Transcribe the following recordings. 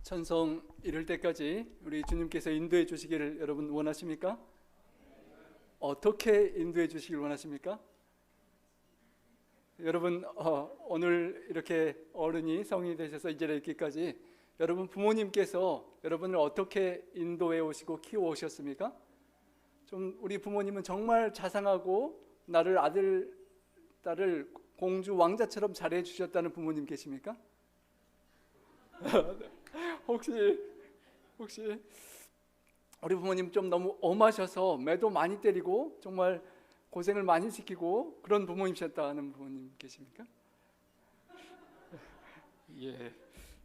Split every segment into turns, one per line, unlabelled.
천성 이룰 때까지 우리 주님께서 인도해 주시기를 여러분 원하십니까? 어떻게 인도해 주시길 원하십니까? 여러분 오늘 이렇게 어른이 성인이 되셔서 이제 이렇게까지 여러분 부모님께서 여러분을 어떻게 인도해 오시고 키워 오셨습니까? 좀 우리 부모님은 정말 자상하고 나를 아들, 딸을 공주 왕자처럼 잘해 주셨다는 부모님 계십니까? 혹시 우리 부모님 좀 너무 엄하셔서 매도 많이 때리고 정말 고생을 많이 시키고 그런 부모님이셨다는 부모님 계십니까? 예,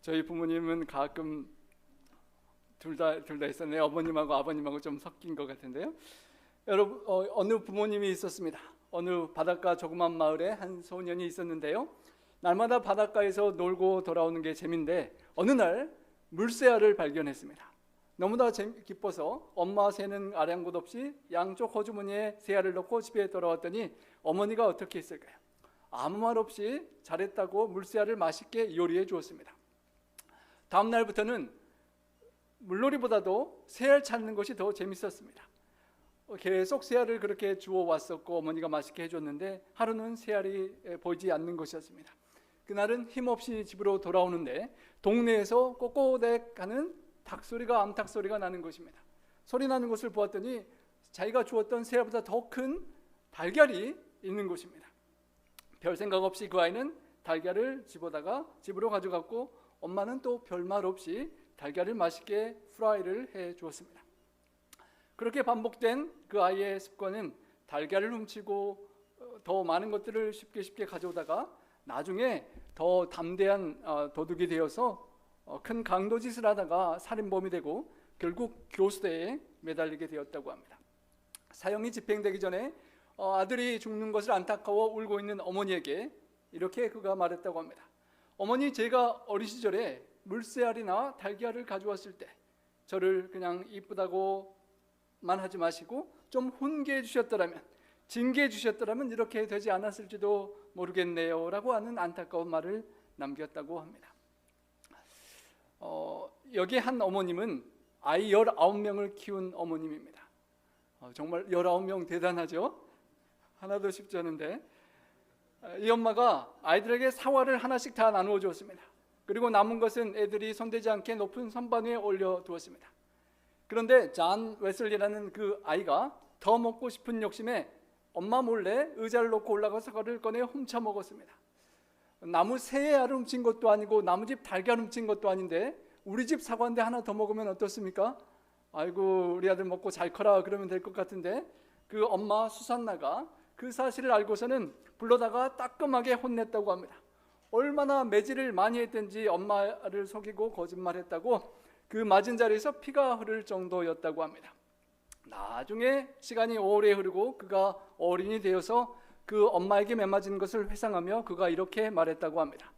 저희 부모님은 가끔 둘 다 있었네요. 어머님하고 아버님하고 좀 섞인 것 같은데요. 여러분 어느 부모님이 있었습니다. 어느 바닷가 조그만 마을에 한 소년이 있었는데요. 날마다 바닷가에서 놀고 돌아오는 게 재미인데 어느 날 물새알을 발견했습니다. 너무나 기뻐서 엄마 새는 아량곳 없이 양쪽 호주머니에 새알을 넣고 집에 돌아왔더니 어머니가 어떻게 했을까요? 아무 말 없이 잘했다고 물새알을 맛있게 요리해 주었습니다. 다음 날부터는 물놀이보다도 새알 찾는 것이 더 재밌었습니다. 계속 새알을 그렇게 주워 왔었고 어머니가 맛있게 해줬는데 하루는 새알이 보이지 않는 것이었습니다. 그날은 힘없이 집으로 돌아오는데 동네에서 꼬꼬댁하는 닭소리가 암탉소리가 나는 것입니다. 소리 나는 것을 보았더니 자기가 주었던 새알보다 더 큰 달걀이 있는 것입니다. 별 생각 없이 그 아이는 달걀을 집어다가 집으로 가져갔고 엄마는 또 별말 없이 달걀을 맛있게 프라이를 해 주었습니다. 그렇게 반복된 그 아이의 습관은 달걀을 훔치고 더 많은 것들을 쉽게 가져오다가 나중에 더 담대한 도둑이 되어서 큰 강도짓을 하다가 살인범이 되고 결국 교수대에 매달리게 되었다고 합니다. 사형이 집행되기 전에 아들이 죽는 것을 안타까워 울고 있는 어머니에게 이렇게 그가 말했다고 합니다. 어머니, 제가 어린 시절에 물새알이나 달걀을 가져왔을 때 저를 그냥 이쁘다고만 하지 마시고 좀 훈계해 주셨더라면, 징계해 주셨더라면 이렇게 되지 않았을지도 모르겠네요 라고 하는 안타까운 말을 남겼다고 합니다. 여기 한 어머님은 아이 19명을 키운 어머님입니다. 정말 19명 대단하죠? 하나도 쉽지 않은데 이 엄마가 아이들에게 사과를 하나씩 다 나누어 주었습니다. 그리고 남은 것은 애들이 손대지 않게 높은 선반 위에 올려두었습니다. 그런데 존 웨슬리라는 그 아이가 더 먹고 싶은 욕심에 엄마 몰래 의자를 놓고 올라가서 사과를 꺼내 훔쳐 먹었습니다. 나무 새알 훔친 것도 아니고 나무집 달걀 훔친 것도 아닌데 우리 집 사과인데 하나 더 먹으면 어떻습니까? 아이고 우리 아들 먹고 잘 커라 그러면 될 것 같은데 그 엄마 수산나가 그 사실을 알고서는 불러다가 따끔하게 혼냈다고 합니다. 얼마나 매질을 많이 했든지 엄마를 속이고 거짓말했다고 그 맞은 자리에서 피가 흐를 정도였다고 합니다. 나중에 시간이 오래 흐르고 그가 어린이 되어서 그 엄마에게 매맞은 것을 회상하며 그가 이렇게 말했다고 합니다.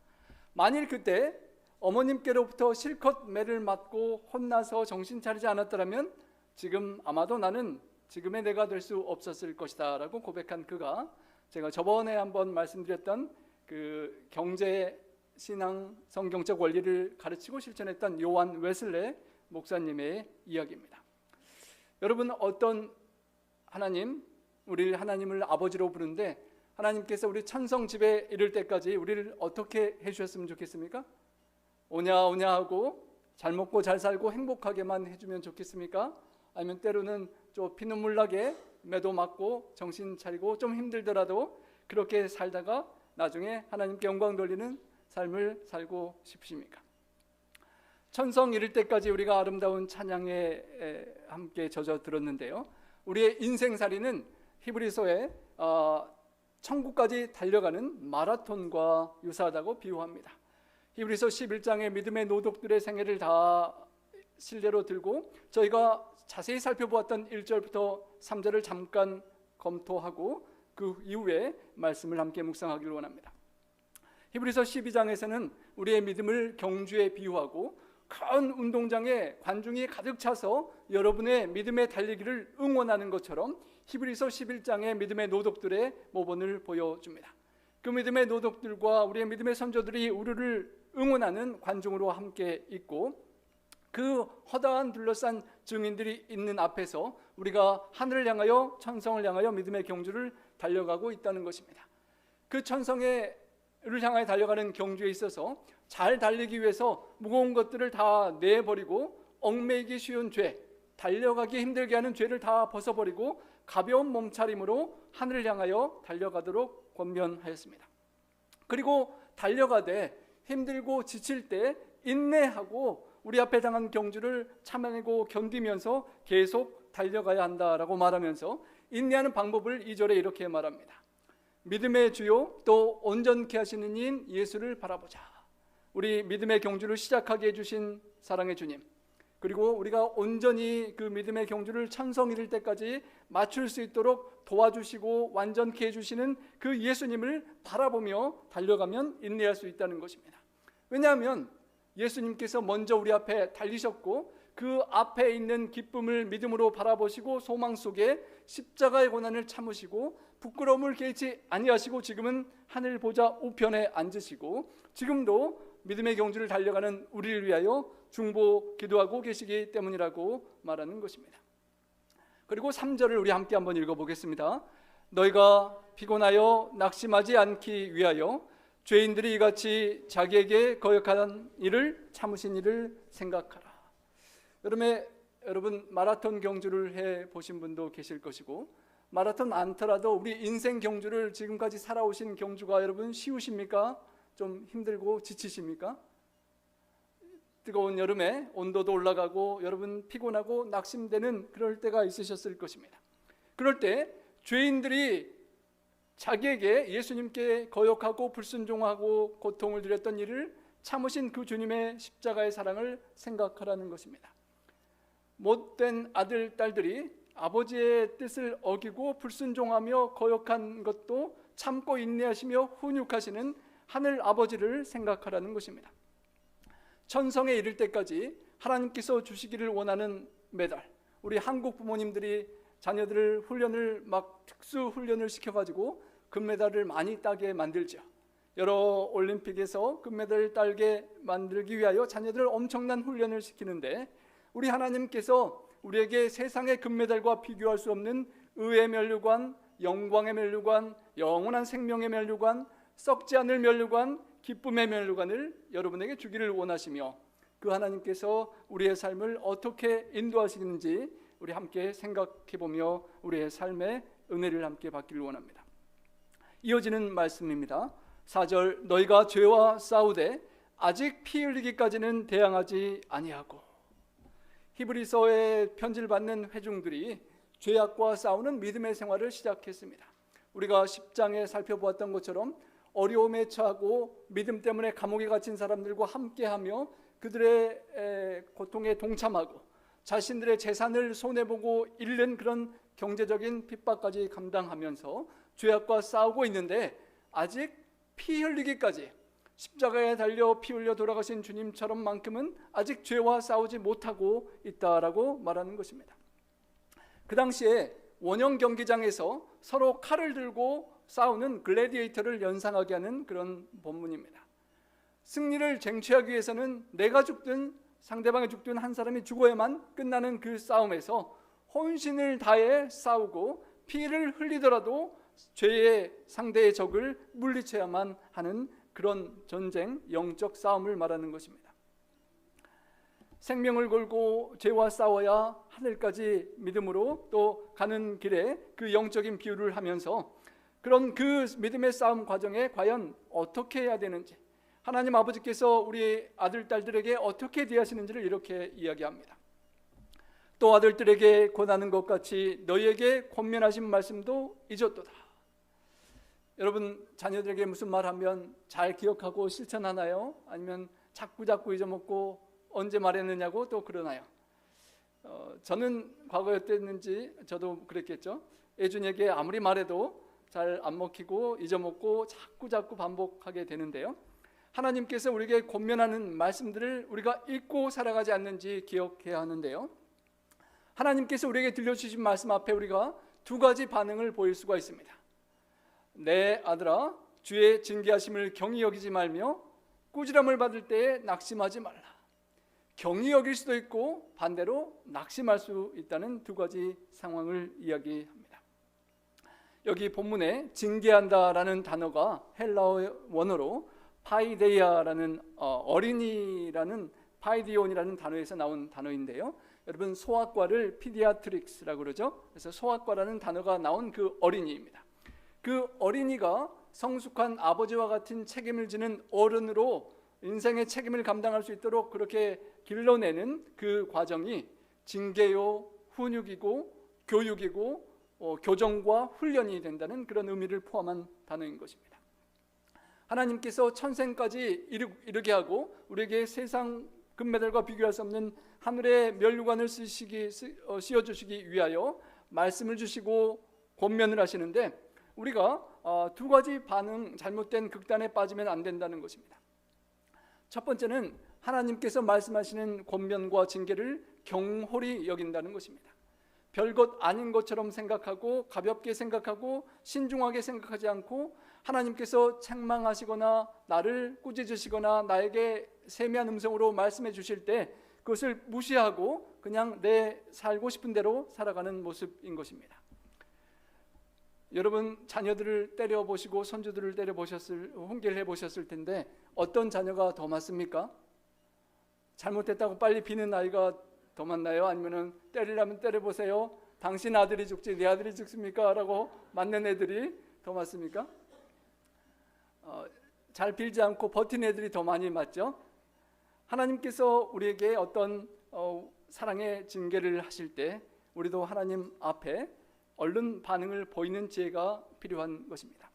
만일 그때 어머님께로부터 실컷 매를 맞고 혼나서 정신 차리지 않았더라면 지금 아마도 나는 지금의 내가 될 수 없었을 것이다 라고 고백한 그가 제가 저번에 한번 말씀드렸던 그 경제 신앙 성경적 원리를 가르치고 실천했던 요한 웨슬레 목사님의 이야기입니다. 여러분, 어떤 하나님, 우리 하나님을 아버지로 부르는데 하나님께서 우리 천성 집에 이를 때까지 우리를 어떻게 해주셨으면 좋겠습니까? 오냐 오냐 하고 잘 먹고 잘 살고 행복하게만 해주면 좋겠습니까? 아니면 때로는 좀 피눈물 나게 매도 맞고 정신 차리고 좀 힘들더라도 그렇게 살다가 나중에 하나님께 영광 돌리는 삶을 살고 싶으십니까? 천성 이를 때까지 우리가 아름다운 찬양에 함께 젖어 들었는데요. 우리의 인생살이는 히브리서에 천국까지 달려가는 마라톤과 유사하다고 비유합니다. 히브리서 11장의 믿음의 노독들의 생애를 다 실례로 들고 저희가 자세히 살펴보았던 1절부터 3절을 잠깐 검토하고 그 이후에 말씀을 함께 묵상하기를 원합니다. 히브리서 12장에서는 우리의 믿음을 경주에 비유하고 큰 운동장에 관중이 가득 차서 여러분의 믿음의 달리기를 응원하는 것처럼 히브리서 11장의 믿음의 노독들의 모본을 보여줍니다. 그 믿음의 노독들과 우리의 믿음의 선조들이 우리를 응원하는 관중으로 함께 있고 그 허다한 둘러싼 증인들이 있는 앞에서 우리가 하늘을 향하여, 천성을 향하여 믿음의 경주를 달려가고 있다는 것입니다. 그 천성을 향하여 달려가는 경주에 있어서 잘 달리기 위해서 무거운 것들을 다 내버리고 얽매이기 쉬운 죄, 달려가기 힘들게 하는 죄를 다 벗어버리고 가벼운 몸차림으로 하늘을 향하여 달려가도록 권면하였습니다. 그리고 달려가되 힘들고 지칠 때 인내하고 우리 앞에 당한 경주를 참아내고 견디면서 계속 달려가야 한다라고 말하면서 인내하는 방법을 2절에 이렇게 말합니다. 믿음의 주요 또 온전케 하시는 이인 예수를 바라보자. 우리 믿음의 경주를 시작하게 해주신 사랑의 주님, 그리고 우리가 온전히 그 믿음의 경주를 천성 이룰 때까지 맞출 수 있도록 도와주시고 완전케 해주시는 그 예수님을 바라보며 달려가면 인내할 수 있다는 것입니다. 왜냐하면 예수님께서 먼저 우리 앞에 달리셨고 그 앞에 있는 기쁨을 믿음으로 바라보시고 소망 속에 십자가의 고난을 참으시고 부끄러움을 개의치 아니하시고 지금은 하늘 보좌 우편에 앉으시고 지금도 믿음의 경주를 달려가는 우리를 위하여 중보 기도하고 계시기 때문이라고 말하는 것입니다. 그리고 3절을 우리 함께 한번 읽어보겠습니다. 너희가 피곤하여 낙심하지 않기 위하여 죄인들이 이같이 자기에게 거역하는 일을 참으신 일을 생각하라. 여러분 마라톤 경주를 해보신 분도 계실 것이고 마라톤 않더라도 우리 인생 경주를 지금까지 살아오신 경주가 여러분 쉬우십니까? 좀 힘들고 지치십니까? 뜨거운 여름에 온도도 올라가고 여러분 피곤하고 낙심되는 그럴 때가 있으셨을 것입니다. 그럴 때 죄인들이 자기에게 예수님께 거역하고 불순종하고 고통을 드렸던 일을 참으신 그 주님의 십자가의 사랑을 생각하라는 것입니다. 못된 아들, 딸들이 아버지의 뜻을 어기고 불순종하며 거역한 것도 참고 인내하시며 훈육하시는 하늘 아버지를 생각하라는 것입니다. 천성에 이를 때까지 하나님께서 주시기를 원하는 메달, 우리 한국 부모님들이 자녀들을 훈련을 특수 훈련을 시켜가지고 금메달을 많이 따게 만들죠. 여러 올림픽에서 금메달을 따게 만들기 위하여 자녀들을 엄청난 훈련을 시키는데 우리 하나님께서 우리에게 세상의 금메달과 비교할 수 없는 의의 면류관, 영광의 면류관, 영원한 생명의 면류관, 썩지 않을 면류관, 기쁨의 면류관을 여러분에게 주기를 원하시며 그 하나님께서 우리의 삶을 어떻게 인도하시는지 우리 함께 생각해보며 우리의 삶의 은혜를 함께 받기를 원합니다. 이어지는 말씀입니다. 4절 너희가 죄와 싸우되 아직 피 흘리기까지는 대항하지 아니하고. 히브리서의 편지를 받는 회중들이 죄악과 싸우는 믿음의 생활을 시작했습니다. 우리가 10장에 살펴보았던 것처럼 어려움에 처하고 믿음 때문에 감옥에 갇힌 사람들과 함께하며 그들의 고통에 동참하고 자신들의 재산을 손해보고 잃는 그런 경제적인 핍박까지 감당하면서 죄악과 싸우고 있는데 아직 피 흘리기까지 십자가에 달려 피 흘려 돌아가신 주님처럼만큼은 아직 죄와 싸우지 못하고 있다라고 말하는 것입니다. 그 당시에 원형 경기장에서 서로 칼을 들고 싸우는 글래디에이터를 연상하게 하는 그런 본문입니다. 승리를 쟁취하기 위해서는 내가 죽든 상대방이 죽든 한 사람이 죽어야만 끝나는 그 싸움에서 혼신을 다해 싸우고 피를 흘리더라도 죄의 상대의 적을 물리쳐야만 하는 그런 전쟁, 영적 싸움을 말하는 것입니다. 생명을 걸고 죄와 싸워야 하늘까지 믿음으로 또 가는 길에 그 영적인 비유를 하면서 그런 그 믿음의 싸움 과정에 과연 어떻게 해야 되는지 하나님 아버지께서 우리 아들, 딸들에게 어떻게 대하시는지를 이렇게 이야기합니다. 또 아들들에게 권하는 것 같이 너희에게 권면하신 말씀도 잊었도다. 여러분 자녀들에게 무슨 말하면 잘 기억하고 실천하나요? 아니면 자꾸 잊어먹고 언제 말했느냐고 또 그러나요? 저는 과거였댔는지 저도 그랬겠죠. 애준에게 아무리 말해도 잘 안 먹히고 잊어먹고 자꾸 반복하게 되는데요. 하나님께서 우리에게 권면하는 말씀들을 우리가 잊고 살아가지 않는지 기억해야 하는데요. 하나님께서 우리에게 들려주신 말씀 앞에 우리가 두 가지 반응을 보일 수가 있습니다. 내 아들아 주의 징계하심을 경히 여기지 말며 꾸지람을 받을 때에 낙심하지 말라. 경히 여길 수도 있고 반대로 낙심할 수 있다는 두 가지 상황을 이야기합니다. 여기 본문에 징계한다라는 단어가 헬라어 원어로 파이데이아라는 어린이라는 파이디온이라는 단어에서 나온 단어인데요. 여러분 소아과를 피디아트릭스라고 그러죠. 그래서 소아과라는 단어가 나온 그 어린이입니다. 그 어린이가 성숙한 아버지와 같은 책임을 지는 어른으로 인생의 책임을 감당할 수 있도록 그렇게 길러내는 그 과정이 징계요, 훈육이고 교육이고 교정과 훈련이 된다는 그런 의미를 포함한 단어인 것입니다. 하나님께서 천생까지 이르게 하고 우리에게 세상 금메달과 비교할 수 없는 하늘의 면류관을 씌워주시기 위하여 말씀을 주시고 권면을 하시는데 우리가 두 가지 반응, 잘못된 극단에 빠지면 안 된다는 것입니다. 첫 번째는 하나님께서 말씀하시는 권면과 징계를 경홀히 여긴다는 것입니다. 별것 아닌 것처럼 생각하고 가볍게 생각하고 신중하게 생각하지 않고 하나님께서 책망하시거나 나를 꾸짖으시거나 나에게 세미한 음성으로 말씀해 주실 때 그것을 무시하고 그냥 내 살고 싶은 대로 살아가는 모습인 것입니다. 여러분 자녀들을 때려보시고 손주들을 훈계를 해보셨을 텐데 어떤 자녀가 더 맞습니까? 잘못했다고 빨리 비는 아이가 더 맞나요? 아니면 때리려면 때려보세요, 당신 아들이 죽지 내 아들이 죽습니까? 라고 맞는 애들이 더 맞습니까? 잘 빌지 않고 버틴 애들이 더 많이 맞죠? 하나님께서 우리에게 어떤 사랑의 징계를 하실 때 우리도 하나님 앞에 얼른 반응을 보이는 지혜가 필요한 것입니다.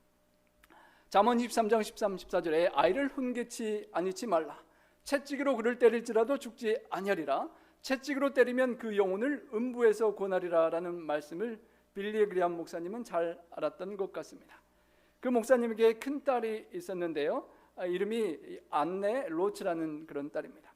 잠언 23장 13, 14절에 아이를 훈계치 아니치 말라. 채찍으로 그를 때릴지라도 죽지 아니하리라. 채찍으로 때리면 그 영혼을 음부에서 구원하리라 라는 말씀을 빌리 그레함 목사님은 잘 알았던 것 같습니다. 그 목사님에게 큰 딸이 있었는데요. 이름이 안네 로츠라는 그런 딸입니다.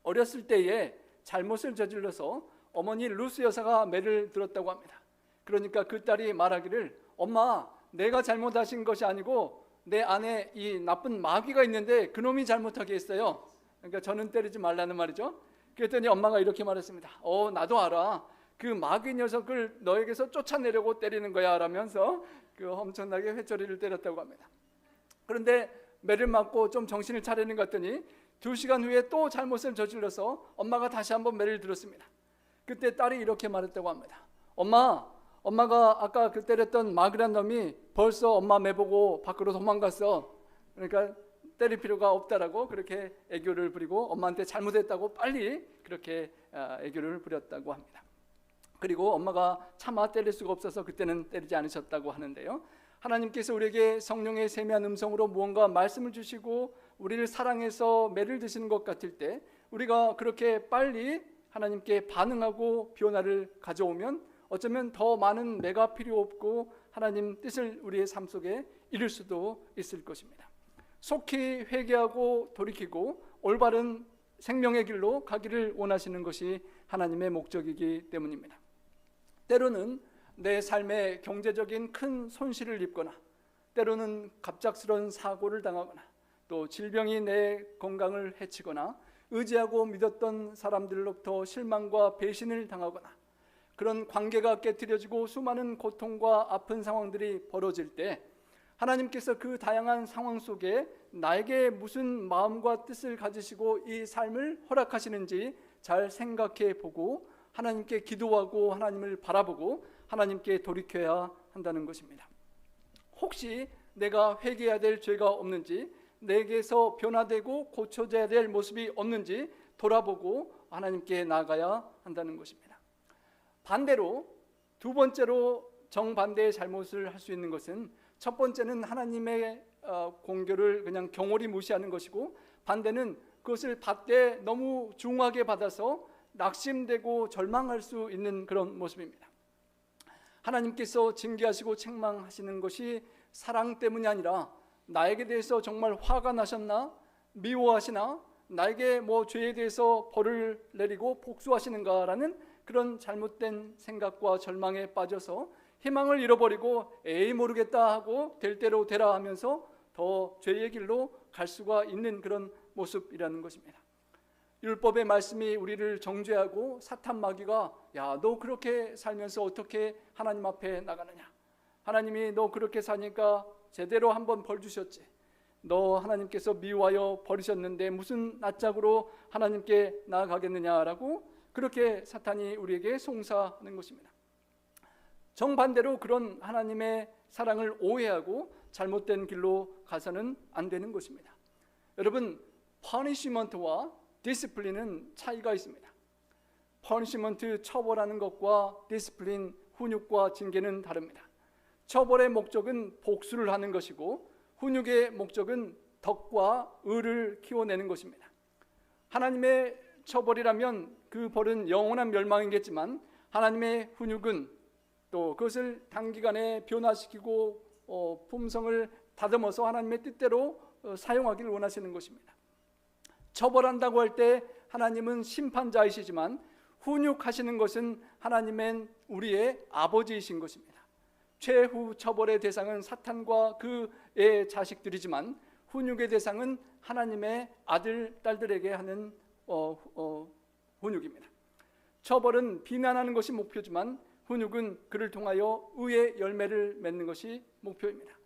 어렸을 때에 잘못을 저질러서 어머니 루스 여사가 매를 들었다고 합니다. 그러니까 그 딸이 말하기를 엄마 내가 잘못하신 것이 아니고 내 안에 이 나쁜 마귀가 있는데 그놈이 잘못하게 했어요. 그러니까 저는 때리지 말라는 말이죠. 그랬더니 엄마가 이렇게 말했습니다. 나도 알아. 그 마귀 녀석을 너에게서 쫓아내려고 때리는 거야 라면서 그 엄청나게 회초리를 때렸다고 합니다. 그런데 매를 맞고 좀 정신을 차리는 것 같더니 2시간 후에 또 잘못을 저질러서 엄마가 다시 한번 매를 들었습니다. 그때 딸이 이렇게 말했다고 합니다. 엄마가 아까 그 때렸던 마귀란 놈이 벌써 엄마 매보고 밖으로 도망갔어. 그러니까 때릴 필요가 없다라고 그렇게 애교를 부리고 엄마한테 잘못했다고 빨리 그렇게 애교를 부렸다고 합니다. 그리고 엄마가 차마 때릴 수가 없어서 그때는 때리지 않으셨다고 하는데요. 하나님께서 우리에게 성령의 세미한 음성으로 무언가 말씀을 주시고 우리를 사랑해서 매를 드시는 것 같을 때 우리가 그렇게 빨리 하나님께 반응하고 변화를 가져오면 어쩌면 더 많은 매가 필요 없고 하나님 뜻을 우리의 삶 속에 이룰 수도 있을 것입니다. 속히 회개하고 돌이키고 올바른 생명의 길로 가기를 원하시는 것이 하나님의 목적이기 때문입니다. 때로는 내 삶에 경제적인 큰 손실을 입거나 때로는 갑작스러운 사고를 당하거나 또 질병이 내 건강을 해치거나 의지하고 믿었던 사람들로부터 실망과 배신을 당하거나 그런 관계가 깨트려지고 수많은 고통과 아픈 상황들이 벌어질 때 하나님께서 그 다양한 상황 속에 나에게 무슨 마음과 뜻을 가지시고 이 삶을 허락하시는지 잘 생각해 보고 하나님께 기도하고 하나님을 바라보고 하나님께 돌이켜야 한다는 것입니다. 혹시 내가 회개해야 될 죄가 없는지 내게서 변화되고 고쳐져야 될 모습이 없는지 돌아보고 하나님께 나아가야 한다는 것입니다. 반대로 두 번째로 정반대의 잘못을 할 수 있는 것은 첫 번째는 하나님의 공교를 그냥 경홀히 무시하는 것이고 반대는 그것을 받되 너무 중하게 받아서 낙심되고 절망할 수 있는 그런 모습입니다. 하나님께서 징계하시고 책망하시는 것이 사랑 때문이 아니라 나에게 대해서 정말 화가 나셨나? 미워하시나? 나에게 죄에 대해서 벌을 내리고 복수하시는가라는 그런 잘못된 생각과 절망에 빠져서 희망을 잃어버리고 에이 모르겠다 하고 될 대로 되라 하면서 더 죄의 길로 갈 수가 있는 그런 모습이라는 것입니다. 율법의 말씀이 우리를 정죄하고 사탄 마귀가 야, 너 그렇게 살면서 어떻게 하나님 앞에 나가느냐, 하나님이 너 그렇게 사니까 제대로 한번 벌 주셨지, 너 하나님께서 미워하여 버리셨는데 무슨 낯짝으로 하나님께 나아가겠느냐라고 그렇게 사탄이 우리에게 송사하는 것입니다. 정반대로 그런 하나님의 사랑을 오해하고 잘못된 길로 가서는 안 되는 것입니다. 여러분, 퍼니시먼트와 디스플린은 차이가 있습니다. 퍼니시먼트, 처벌하는 것과 디스플린, 훈육과 징계는 다릅니다. 처벌의 목적은 복수를 하는 것이고 훈육의 목적은 덕과 의를 키워내는 것입니다. 하나님의 처벌이라면 그 벌은 영원한 멸망이겠지만 하나님의 훈육은 또 그것을 단기간에 변화시키고 품성을 다듬어서 하나님의 뜻대로 사용하기를 원하시는 것입니다. 처벌한다고 할 때 하나님은 심판자이시지만 훈육하시는 것은 하나님은 우리의 아버지이신 것입니다. 최후 처벌의 대상은 사탄과 그의 자식들이지만 훈육의 대상은 하나님의 아들, 딸들에게 하는 훈육입니다. 처벌은 비난하는 것이 목표지만 훈육은 그를 통하여 의의 열매를 맺는 것이 목표입니다.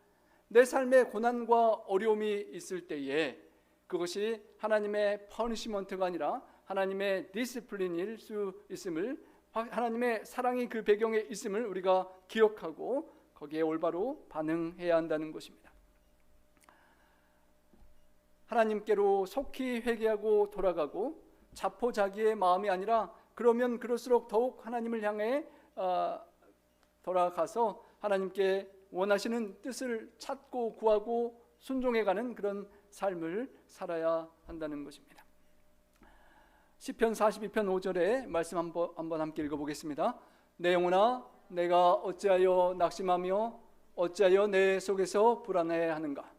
내 삶에 고난과 어려움이 있을 때에 그것이 하나님의 퍼니시먼트가 아니라 하나님의 디스플린일 수 있음을, 하나님의 사랑이 그 배경에 있음을 우리가 기억하고 거기에 올바로 반응해야 한다는 것입니다. 하나님께로 속히 회개하고 돌아가고 자포자기의 마음이 아니라 그러면 그럴수록 더욱 하나님을 향해 돌아가서 하나님께 원하시는 뜻을 찾고 구하고 순종해가는 그런 삶을 살아야 한다는 것입니다. 시편 42편 5절의 말씀 한번 함께 읽어보겠습니다. 내 영혼아, 내가 어찌하여 낙심하며 어찌하여 내 속에서 불안해하는가.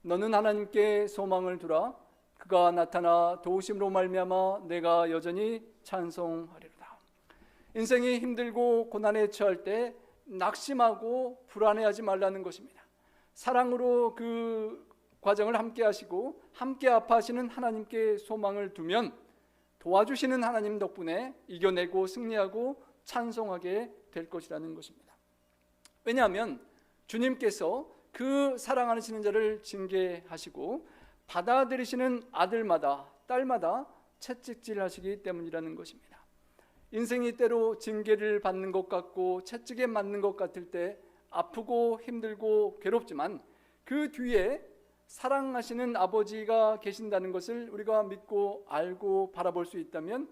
너는 하나님께 소망을 두라. 그가 나타나 도우심으로 말미암아 내가 여전히 찬송하리로다. 인생이 힘들고 고난에 처할 때 낙심하고 불안해하지 말라는 것입니다. 사랑으로 그 과정을 함께 하시고 함께 아파하시는 하나님께 소망을 두면 도와주시는 하나님 덕분에 이겨내고 승리하고 찬송하게 될 것이라는 것입니다. 왜냐하면 주님께서 그 사랑하시는 자를 징계하시고 받아들이시는 아들마다 딸마다 채찍질하시기 때문이라는 것입니다. 인생이 때로 징계를 받는 것 같고 채찍에 맞는 것 같을 때 아프고 힘들고 괴롭지만 그 뒤에 사랑하시는 아버지가 계신다는 것을 우리가 믿고 알고 바라볼 수 있다면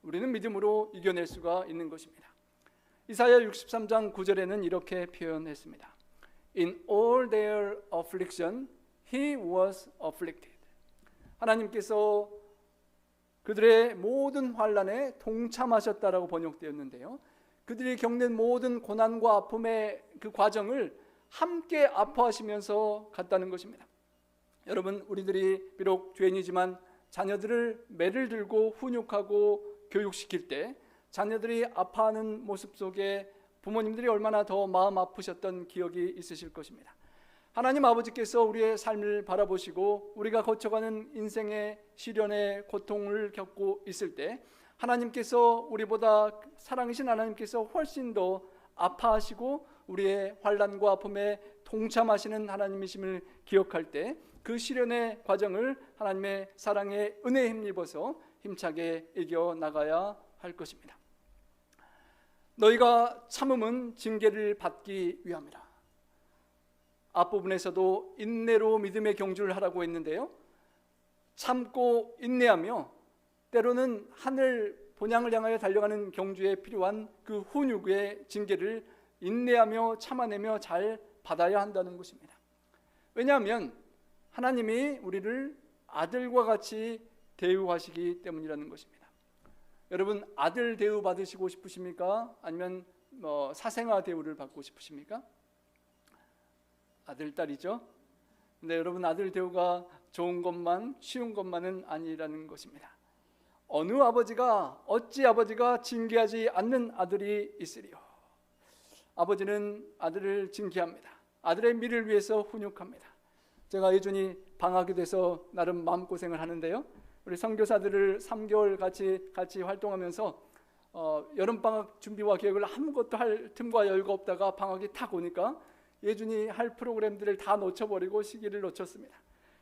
우리는 믿음으로 이겨낼 수가 있는 것입니다. 이사야 63장 9절에는 이렇게 표현했습니다. In all their affliction, he was afflicted. 하나님께서 그들의 모든 환난에 동참하셨다라고 번역되었는데요, 그들이 겪는 모든 고난과 아픔의 그 과정을 함께 아파하시면서 갔다는 것입니다. 여러분, 우리들이 비록 죄인이지만 자녀들을 매를 들고 훈육하고 교육시킬 때 자녀들이 아파하는 모습 속에 부모님들이 얼마나 더 마음 아프셨던 기억이 있으실 것입니다. 하나님 아버지께서 우리의 삶을 바라보시고 우리가 거쳐가는 인생의 시련의 고통을 겪고 있을 때 하나님께서 우리보다 사랑이신 하나님께서 훨씬 더 아파하시고 우리의 환난과 아픔에 동참하시는 하나님이심을 기억할 때 그 시련의 과정을 하나님의 사랑의 은혜에 힘입어서 힘차게 이겨나가야 할 것입니다. 너희가 참음은 징계를 받기 위함이라. 앞부분에서도 인내로 믿음의 경주를 하라고 했는데요, 참고 인내하며 때로는 하늘 본향을 향하여 달려가는 경주에 필요한 그 훈육의 징계를 인내하며 참아내며 잘 받아야 한다는 것입니다. 왜냐하면 하나님이 우리를 아들과 같이 대우하시기 때문이라는 것입니다. 여러분, 아들 대우 받으시고 싶으십니까? 아니면 사생아 대우를 받고 싶으십니까? 아들, 딸이죠. 근데 여러분, 아들 대우가 좋은 것만 쉬운 것만은 아니라는 것입니다. 어느 아버지가 어찌 아버지가 징계하지 않는 아들이 있으리요. 아버지는 아들을 징계합니다. 아들의 미래를 위해서 훈육합니다. 제가 예전에 방학이 돼서 나름 마음고생을 하는데요, 우리 선교사들을 3개월 같이 활동하면서 여름방학 준비와 계획을 아무것도 할 틈과 여유가 없다가 방학이 탁 오니까 예준이 할 프로그램들을 다 놓쳐버리고 시기를 놓쳤습니다.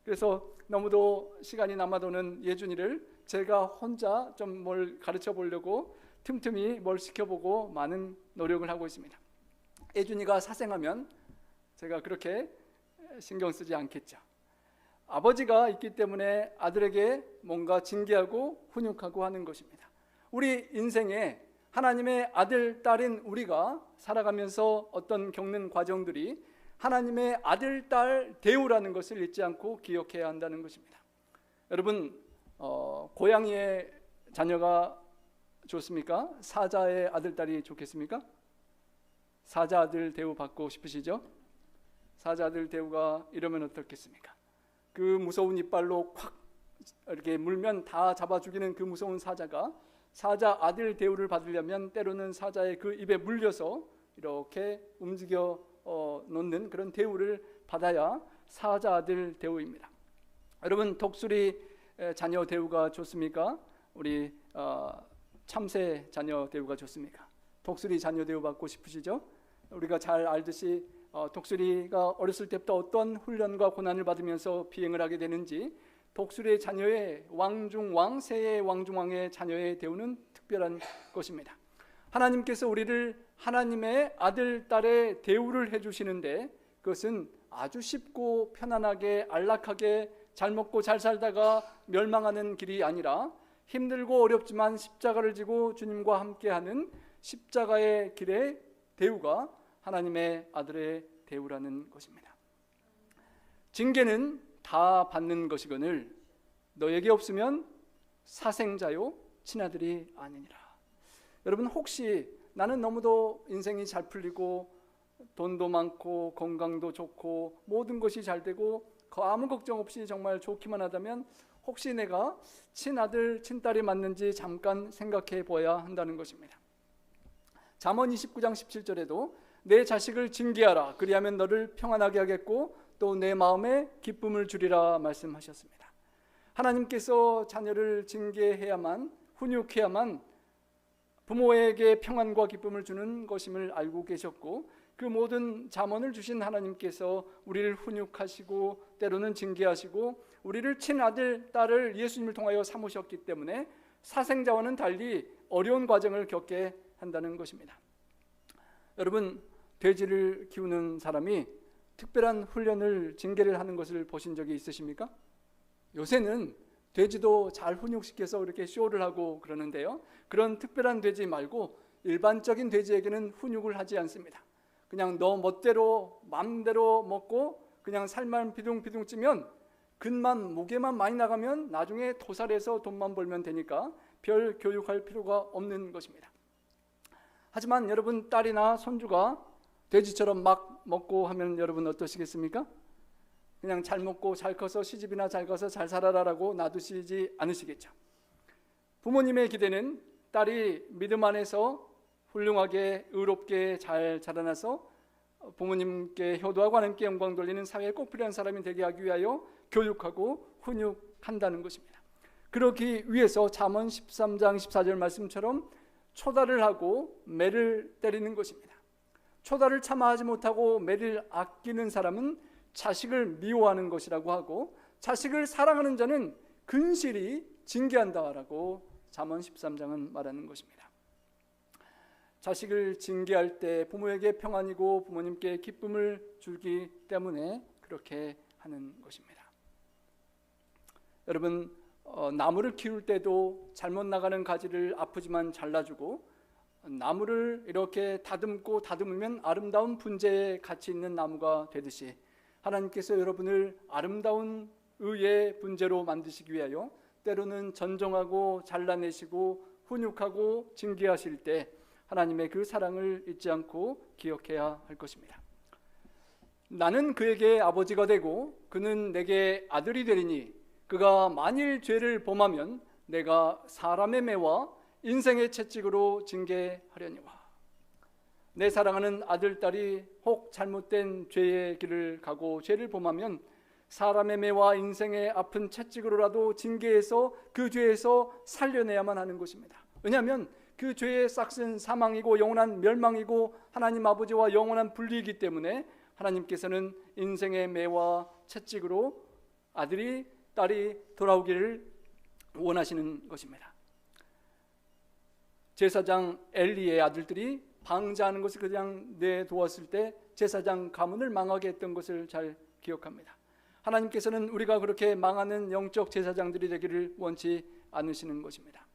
그래서 너무도 시간이 남아도는 예준이를 제가 혼자 좀 뭘 가르쳐 보려고 틈틈이 뭘 시켜보고 많은 노력을 하고 있습니다. 예준이가 사생하면 제가 그렇게 신경 쓰지 않겠죠. 아버지가 있기 때문에 아들에게 뭔가 징계하고 훈육하고 하는 것입니다. 우리 인생에 하나님의 아들, 딸인 우리가 살아가면서 어떤 겪는 과정들이 하나님의 아들, 딸 대우라는 것을 잊지 않고 기억해야 한다는 것입니다. 여러분, 고양이의 자녀가 좋습니까? 사자의 아들, 딸이 좋겠습니까? 사자 아들 대우 받고 싶으시죠? 사자 아들 대우가 이러면 어떻겠습니까? 그 무서운 이빨로 콱 이렇게 물면 다 잡아 죽이는 그 무서운 사자가 사자 아들 대우를 받으려면 때로는 사자의 그 입에 물려서 이렇게 움직여 놓는 그런 대우를 받아야 사자 아들 대우입니다. 여러분, 독수리 자녀 대우가 좋습니까? 우리 참새 자녀 대우가 좋습니까? 독수리 자녀 대우 받고 싶으시죠? 우리가 잘 알듯이 독수리가 어렸을 때부터 어떤 훈련과 고난을 받으면서 비행을 하게 되는지 독수리의 자녀의 왕중왕, 새의 왕중왕의 자녀의 대우는 특별한 것입니다. 하나님께서 우리를 하나님의 아들, 딸의 대우를 해주시는데 그것은 아주 쉽고 편안하게 안락하게 잘 먹고 잘 살다가 멸망하는 길이 아니라 힘들고 어렵지만 십자가를 지고 주님과 함께하는 십자가의 길의 대우가 하나님의 아들의 대우라는 것입니다. 징계는 다 받는 것이거늘 너에게 없으면 사생자요 친아들이 아니니라. 여러분, 혹시 나는 너무도 인생이 잘 풀리고 돈도 많고 건강도 좋고 모든 것이 잘 되고 아무 걱정 없이 정말 좋기만 하다면 혹시 내가 친아들 친딸이 맞는지 잠깐 생각해 보아야 한다는 것입니다. 잠언 29장 17절에도 내 자식을 징계하라 그리하면 너를 평안하게 하겠고 또 내 마음에 기쁨을 주리라 말씀하셨습니다. 하나님께서 자녀를 징계해야만 훈육해야만 부모에게 평안과 기쁨을 주는 것임을 알고 계셨고 그 모든 잠언을 주신 하나님께서 우리를 훈육하시고 때로는 징계하시고 우리를 친아들, 딸을 예수님을 통하여 삼으셨기 때문에 사생자와는 달리 어려운 과정을 겪게 한다는 것입니다. 여러분, 돼지를 키우는 사람이 특별한 훈련을 징계를 하는 것을 보신 적이 있으십니까? 요새는 돼지도 잘 훈육시켜서 이렇게 쇼를 하고 그러는데요, 그런 특별한 돼지 말고 일반적인 돼지에게는 훈육을 하지 않습니다. 그냥 너 멋대로 마음대로 먹고 그냥 살만 비둥비둥 찌면 근만 무게만 많이 나가면 나중에 도살해서 돈만 벌면 되니까 별 교육할 필요가 없는 것입니다. 하지만 여러분, 딸이나 손주가 돼지처럼 막 먹고 하면 여러분 어떠시겠습니까? 그냥 잘 먹고 잘 커서 시집이나 잘 가서 잘 살아라라고 놔두시지 않으시겠죠. 부모님의 기대는 딸이 믿음 안에서 훌륭하게 의롭게 잘 자라나서 부모님께 효도하고 하나님께 영광 돌리는 사회에 꼭 필요한 사람이 되게 하기 위하여 교육하고 훈육한다는 것입니다. 그러기 위해서 잠언 13장 14절 말씀처럼 초달을 하고 매를 때리는 것입니다. 초달을 참아하지 못하고 매를 아끼는 사람은 자식을 미워하는 것이라고 하고 자식을 사랑하는 자는 근실히 징계한다라고 잠언 13장은 말하는 것입니다. 자식을 징계할 때 부모에게 평안이고 부모님께 기쁨을 주기 때문에 그렇게 하는 것입니다. 여러분, 나무를 키울 때도 잘못 나가는 가지를 아프지만 잘라주고 나무를 이렇게 다듬고 다듬으면 아름다운 분재에 가치 있는 나무가 되듯이 하나님께서 여러분을 아름다운 의의 분재로 만드시기 위하여 때로는 전정하고 잘라내시고 훈육하고 징계하실 때 하나님의 그 사랑을 잊지 않고 기억해야 할 것입니다. 나는 그에게 아버지가 되고 그는 내게 아들이 되리니 그가 만일 죄를 범하면 내가 사람의 매와 인생의 채찍으로 징계하려니와. 내 사랑하는 아들, 딸이 혹 잘못된 죄의 길을 가고 죄를 범하면 사람의 매와 인생의 아픈 채찍으로라도 징계해서 그 죄에서 살려내야만 하는 것입니다. 왜냐하면 그 죄의 싹은 사망이고 영원한 멸망이고 하나님 아버지와 영원한 분리이기 때문에 하나님께서는 인생의 매와 채찍으로 아들이 딸이 돌아오기를 원하시는 것입니다. 제사장 엘리의 아들들이 방자하는 것을 그냥 내두었을 때 제사장 가문을 망하게 했던 것을 잘 기억합니다. 하나님께서는 우리가 그렇게 망하는 영적 제사장들이 되기를 원치 않으시는 것입니다.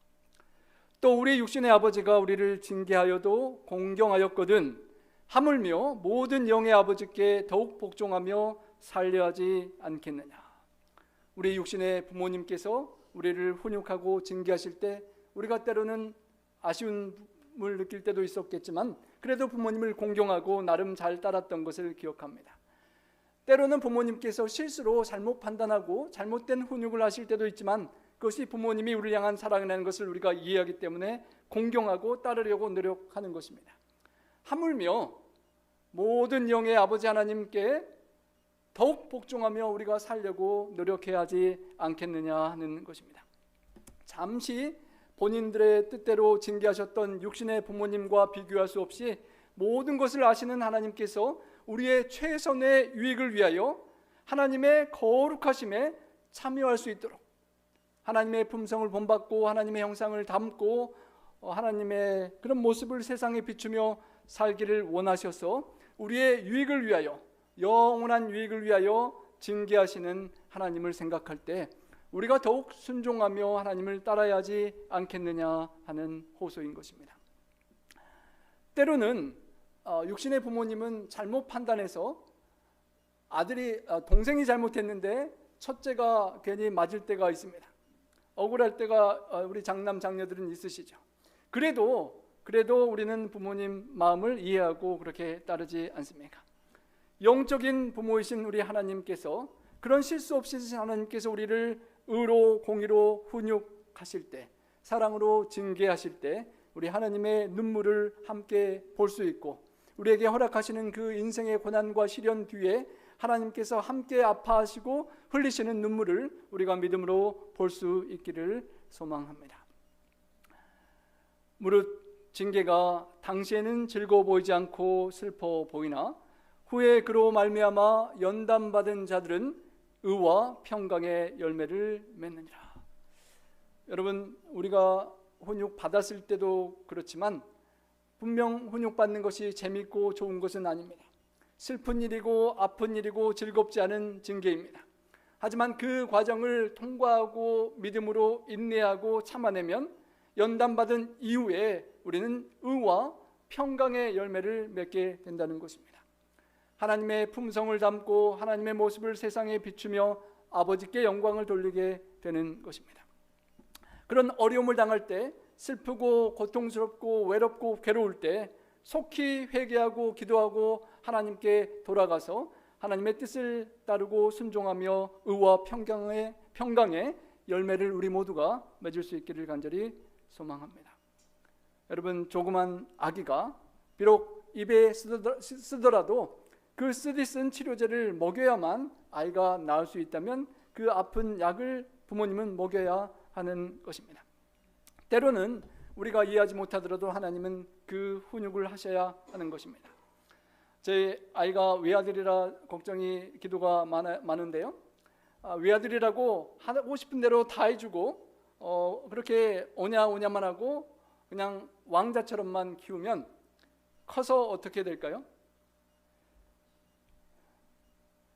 또 우리 육신의 아버지가 우리를 징계하여도 공경하였거든 하물며 모든 영의 아버지께 더욱 복종하며 살려하지 않겠느냐. 우리 육신의 부모님께서 우리를 훈육하고 징계하실 때 우리가 때로는 아쉬움을 느낄 때도 있었겠지만 그래도 부모님을 공경하고 나름 잘 따랐던 것을 기억합니다. 때로는 부모님께서 실수로 잘못 판단하고 잘못된 훈육을 하실 때도 있지만 그것이 부모님이 우리를 향한 사랑이라는 것을 우리가 이해하기 때문에 공경하고 따르려고 노력하는 것입니다. 하물며 모든 영의 아버지 하나님께 더욱 복종하며 우리가 살려고 노력해야 하지 않겠느냐 하는 것입니다. 잠시 본인들의 뜻대로 징계하셨던 육신의 부모님과 비교할 수 없이 모든 것을 아시는 하나님께서 우리의 최선의 유익을 위하여 하나님의 거룩하심에 참여할 수 있도록 하나님의 품성을 본받고 하나님의 형상을 담고 하나님의 그런 모습을 세상에 비추며 살기를 원하셔서 우리의 유익을 위하여 영원한 유익을 위하여 징계하시는 하나님을 생각할 때 우리가 더욱 순종하며 하나님을 따라야 하지 않겠느냐 하는 호소인 것입니다. 때로는 육신의 부모님은 잘못 판단해서 동생이 잘못했는데 첫째가 괜히 맞을 때가 있습니다. 억울할 때가 우리 장남 장녀들은 있으시죠. 그래도 우리는 부모님 마음을 이해하고 그렇게 따르지 않습니까? 영적인 부모이신 우리 하나님께서 그런 실수 없이 하나님께서 우리를 의로 공의로 훈육하실 때 사랑으로 징계하실 때 우리 하나님의 눈물을 함께 볼 수 있고 우리에게 허락하시는 그 인생의 고난과 시련 뒤에 하나님께서 함께 아파하시고 흘리시는 눈물을 우리가 믿음으로 볼 수 있기를 소망합니다. 무릇 징계가 당시에는 즐거워 보이지 않고 슬퍼 보이나 후에 그로 말미암아 연단받은 자들은 의와 평강의 열매를 맺느니라. 여러분, 우리가 훈육 받았을 때도 그렇지만 분명 훈육 받는 것이 재밌고 좋은 것은 아닙니다. 슬픈 일이고 아픈 일이고 즐겁지 않은 징계입니다. 하지만 그 과정을 통과하고 믿음으로 인내하고 참아내면 연단받은 이후에 우리는 의와 평강의 열매를 맺게 된다는 것입니다. 하나님의 품성을 담고 하나님의 모습을 세상에 비추며 아버지께 영광을 돌리게 되는 것입니다. 그런 어려움을 당할 때 슬프고 고통스럽고 외롭고 괴로울 때 속히 회개하고 기도하고 하나님께 돌아가서 하나님의 뜻을 따르고 순종하며 의와 평강의 열매를 우리 모두가 맺을 수 있기를 간절히 소망합니다. 여러분, 조그만 아기가 비록 입에 쓰더라도 그 쓰디 쓴 치료제를 먹여야만 아이가 나을 수 있다면 그 아픈 약을 부모님은 먹여야 하는 것입니다. 때로는 우리가 이해하지 못하더라도 하나님은 그 훈육을 하셔야 하는 것입니다. 제 아이가 외아들이라 걱정이 기도가 많은데요. 외아들이라고 하고 싶은 대로 다 해주고 그렇게 오냐만 하고 그냥 왕자처럼만 키우면 커서 어떻게 될까요?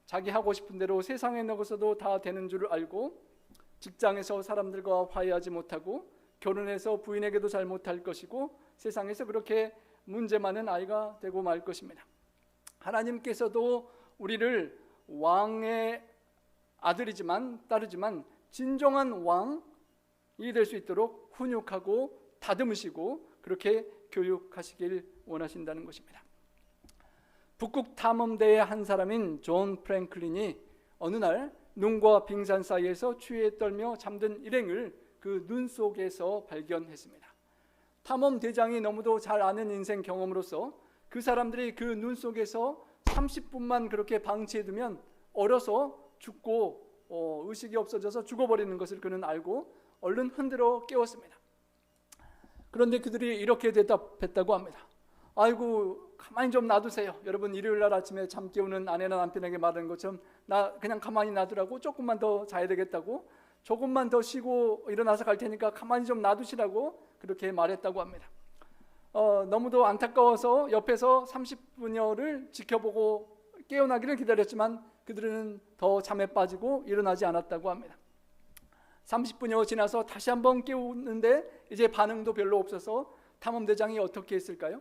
자기 하고 싶은 대로 세상에 나가서도 다 되는 줄 알고 직장에서 사람들과 화해하지 못하고 결혼해서 부인에게도 잘 못할 것이고 세상에서 그렇게 문제 많은 아이가 되고 말 것입니다. 하나님께서도 우리를 왕의 아들이지만 딸이지만 진정한 왕이 될 수 있도록 훈육하고 다듬으시고 그렇게 교육하시길 원하신다는 것입니다. 북극 탐험대의 한 사람인 존 프랭클린이 어느 날 눈과 빙산 사이에서 추위에 떨며 잠든 일행을 그 눈 속에서 발견했습니다. 탐험 대장이 너무도 잘 아는 인생 경험으로서 그 사람들이 그 눈 속에서 30분만 그렇게 방치해두면 얼어서 죽고 의식이 없어져서 죽어버리는 것을 그는 알고 얼른 흔들어 깨웠습니다. 그런데 그들이 이렇게 대답했다고 합니다. 아이고 가만히 좀 놔두세요. 여러분 일요일날 아침에 잠 깨우는 아내나 남편에게 말하는 것처럼 나 그냥 가만히 놔두라고, 조금만 더 자야 되겠다고, 조금만 더 쉬고 일어나서 갈 테니까 가만히 좀 놔두시라고 그렇게 말했다고 합니다. 너무도 안타까워서 옆에서 30분여를 지켜보고 깨어나기를 기다렸지만 그들은 더 잠에 빠지고 일어나지 않았다고 합니다. 30분여 지나서 다시 한번 깨우는데 이제 반응도 별로 없어서 탐험대장이 어떻게 했을까요?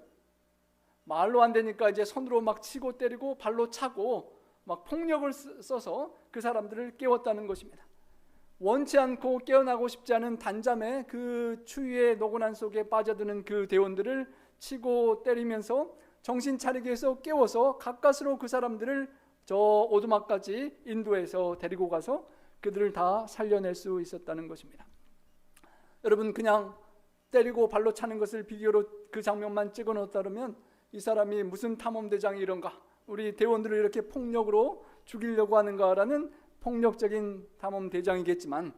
말로 안 되니까 이제 손으로 막 치고 때리고 발로 차고 막 폭력을 써서 그 사람들을 깨웠다는 것입니다. 원치 않고 깨어나고 싶지 않은 단잠에 그 추위의 노곤한 속에 빠져드는 그 대원들을 치고 때리면서 정신 차리게 해서 깨워서 가까스로 그 사람들을 저 오두막까지 인도해서 데리고 가서 그들을 다 살려낼 수 있었다는 것입니다. 여러분 그냥 때리고 발로 차는 것을 비디오로 그 장면만 찍어 놓았다면 이 사람이 무슨 탐험대장이 이런가, 우리 대원들을 이렇게 폭력으로 죽이려고 하는가라는 폭력적인 탐험대장이겠지만,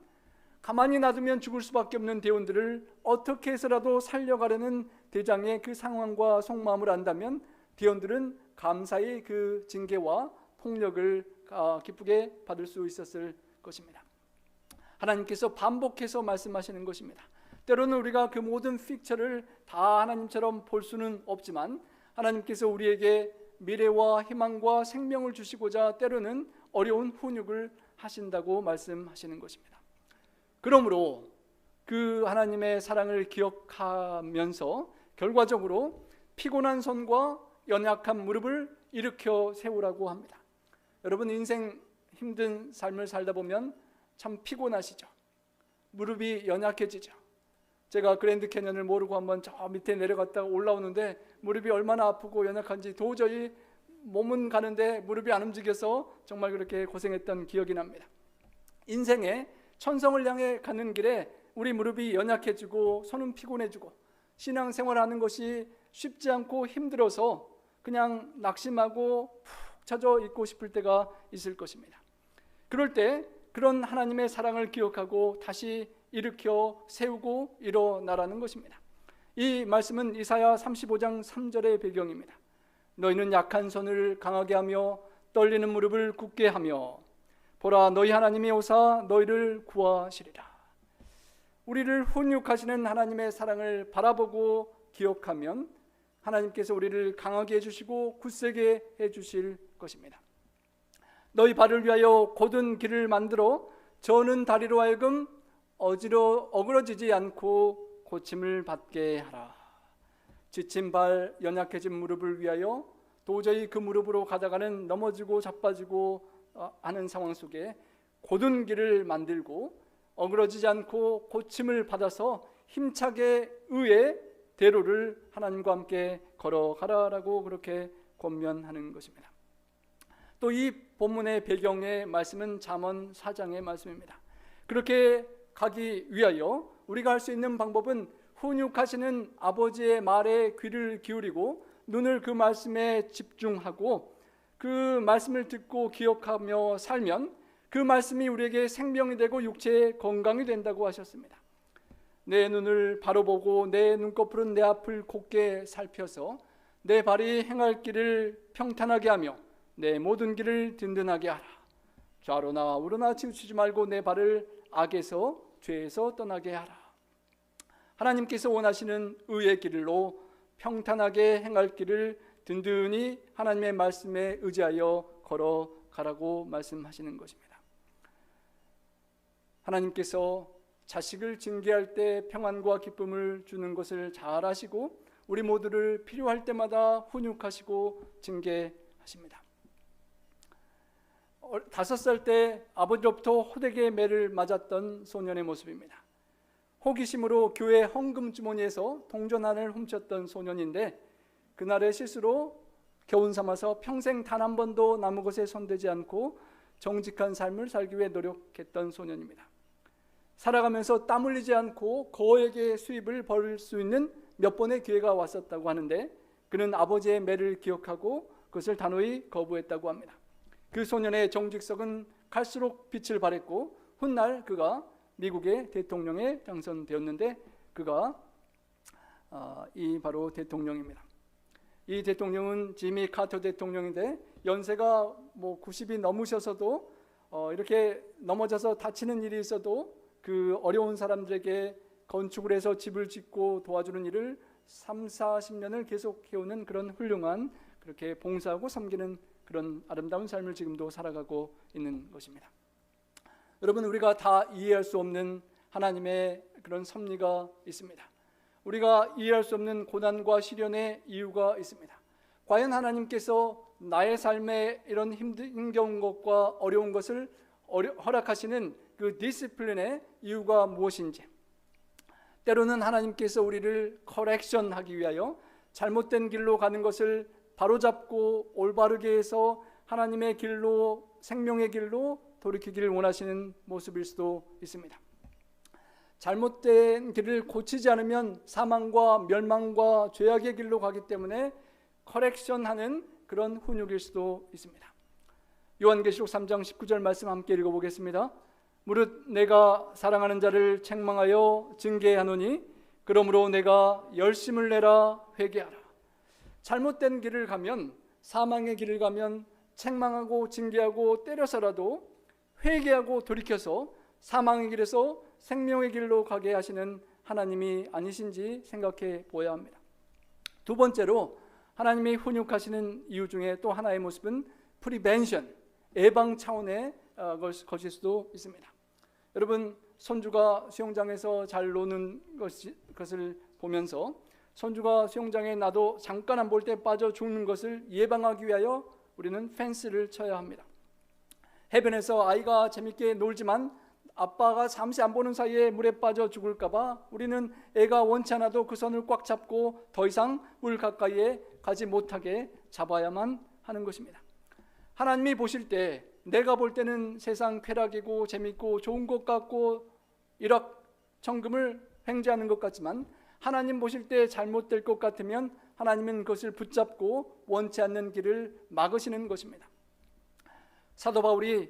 가만히 놔두면 죽을 수밖에 없는 대원들을 어떻게 해서라도 살려가려는 대장의 그 상황과 속마음을 안다면 대원들은 감사히 그 징계와 폭력을 기쁘게 받을 수 있었을 것입니다. 하나님께서 반복해서 말씀하시는 것입니다. 때로는 우리가 그 모든 픽처를 다 하나님처럼 볼 수는 없지만 하나님께서 우리에게 미래와 희망과 생명을 주시고자 때로는 어려운 훈육을 하신다고 말씀하시는 것입니다. 그러므로 그 하나님의 사랑을 기억하면서 결과적으로 피곤한 손과 연약한 무릎을 일으켜 세우라고 합니다. 여러분 인생 힘든 삶을 살다 보면 참 피곤하시죠. 무릎이 연약해지죠. 제가 그랜드 캐년을 모르고 한번 저 밑에 내려갔다가 올라오는데 무릎이 얼마나 아프고 연약한지 도저히 몸은 가는데 무릎이 안 움직여서 정말 그렇게 고생했던 기억이 납니다. 인생에 천성을 향해 가는 길에 우리 무릎이 연약해지고 손은 피곤해지고 신앙생활하는 것이 쉽지 않고 힘들어서 그냥 낙심하고 푹 처져 있고 싶을 때가 있을 것입니다. 그럴 때 그런 하나님의 사랑을 기억하고 다시 일으켜 세우고 일어나라는 것입니다. 이 말씀은 이사야 35장 3절의 배경입니다. 너희는 약한 손을 강하게 하며 떨리는 무릎을 굳게 하며 보라 너희 하나님이 오사 너희를 구하시리라. 우리를 훈육하시는 하나님의 사랑을 바라보고 기억하면 하나님께서 우리를 강하게 해주시고 굳세게 해주실 것입니다. 너희 발을 위하여 곧은 길을 만들어 저는 다리로 하여금 어그러지지 않고 고침을 받게 하라. 지친 발, 연약해진 무릎을 위하여 도저히 그 무릎으로 가다가는 넘어지고 자빠지고 하는 상황 속에 곧은 길을 만들고 어그러지지 않고 고침을 받아서 힘차게 의의 대로를 하나님과 함께 걸어가라라고 그렇게 권면하는 것입니다. 또 이 본문의 배경의 말씀은 잠언 4장의 말씀입니다. 그렇게 가기 위하여 우리가 할 수 있는 방법은 훈육하시는 아버지의 말에 귀를 기울이고 눈을 그 말씀에 집중하고 그 말씀을 듣고 기억하며 살면 그 말씀이 우리에게 생명이 되고 육체의 건강이 된다고 하셨습니다. 내 눈을 바로 보고 내 눈꺼풀은 내 앞을 곧게 살펴서 내 발이 행할 길을 평탄하게 하며 내 모든 길을 든든하게 하라. 좌로나 우로나 치우치지 말고 내 발을 악에서 죄에서 떠나게 하라. 하나님께서 원하시는 의의 길로 평탄하게 행할 길을 든든히 하나님의 말씀에 의지하여 걸어가라고 말씀하시는 것입니다. 하나님께서 자식을 징계할 때 평안과 기쁨을 주는 것을 잘 아시고 우리 모두를 필요할 때마다 훈육하시고 징계하십니다. 5살 때 아버지로부터 호되게 매를 맞았던 소년의 모습입니다. 호기심으로 교회 헌금 주머니에서 동전하나를 훔쳤던 소년인데 그날의 실수로 교훈 삼아서 평생 단 한 번도 남의 것에 손대지 않고 정직한 삶을 살기 위해 노력했던 소년입니다. 살아가면서 땀 흘리지 않고 거액의 수입을 벌 수 있는 몇 번의 기회가 왔었다고 하는데 그는 아버지의 매를 기억하고 그것을 단호히 거부했다고 합니다. 그 소년의 정직성은 갈수록 빛을 발했고 훗날 그가 미국의 대통령에 당선되었는데 그가 이 바로 대통령입니다. 이 대통령은 지미 카터 대통령인데 연세가 90이 넘으셔서도 이렇게 넘어져서 다치는 일이 있어도 그 어려운 사람들에게 건축을 해서 집을 짓고 도와주는 일을 30-40년을 계속 해오는 그런 훌륭한 그렇게 봉사하고 섬기는 그런 아름다운 삶을 지금도 살아가고 있는 것입니다. 여러분, 우리가 다 이해할 수 없는 하나님의 그런 섭리가 있습니다. 우리가 이해할 수 없는 고난과 시련의 이유가 있습니다. 과연 하나님께서 나의 삶에 이런 힘겨운 것과 어려운 것을 허락하시는 그 디시플린의 이유가 무엇인지, 때로는 하나님께서 우리를 커렉션하기 위하여 잘못된 길로 가는 것을 바로잡고 올바르게 해서 하나님의 길로, 생명의 길로 돌이키기를 원하시는 모습일 수도 있습니다. 잘못된 길을 고치지 않으면 사망과 멸망과 죄악의 길로 가기 때문에 커렉션하는 그런 훈육일 수도 있습니다. 요한계시록 3장 19절 말씀 함께 읽어보겠습니다. 무릇 내가 사랑하는 자를 책망하여 징계하노니 그러므로 내가 열심을 내라 회개하라. 잘못된 길을 가면, 사망의 길을 가면 책망하고 징계하고 때려서라도 회개하고 돌이켜서 사망의 길에서 생명의 길로 가게 하시는 하나님이 아니신지 생각해 보아야 합니다. 두 번째로 하나님이 훈육하시는 이유 중에 또 하나의 모습은 프리벤션, 예방 차원의 것일 수도 있습니다. 여러분, 손주가 수영장에서 잘 노는 것을 보면서 손주가 수영장에 나도 잠깐 안 볼 때 빠져 죽는 것을 예방하기 위하여 우리는 펜스를 쳐야 합니다. 해변에서 아이가 재밌게 놀지만 아빠가 잠시 안 보는 사이에 물에 빠져 죽을까 봐 우리는 애가 원치 않아도 그 손을 꽉 잡고 더 이상 물 가까이에 가지 못하게 잡아야만 하는 것입니다. 하나님이 보실 때, 내가 볼 때는 세상 쾌락이고 재밌고 좋은 것 같고 일확천금을 횡재하는 것 같지만 하나님 보실 때 잘못될 것 같으면 하나님은 그것을 붙잡고 원치 않는 길을 막으시는 것입니다. 사도 바울이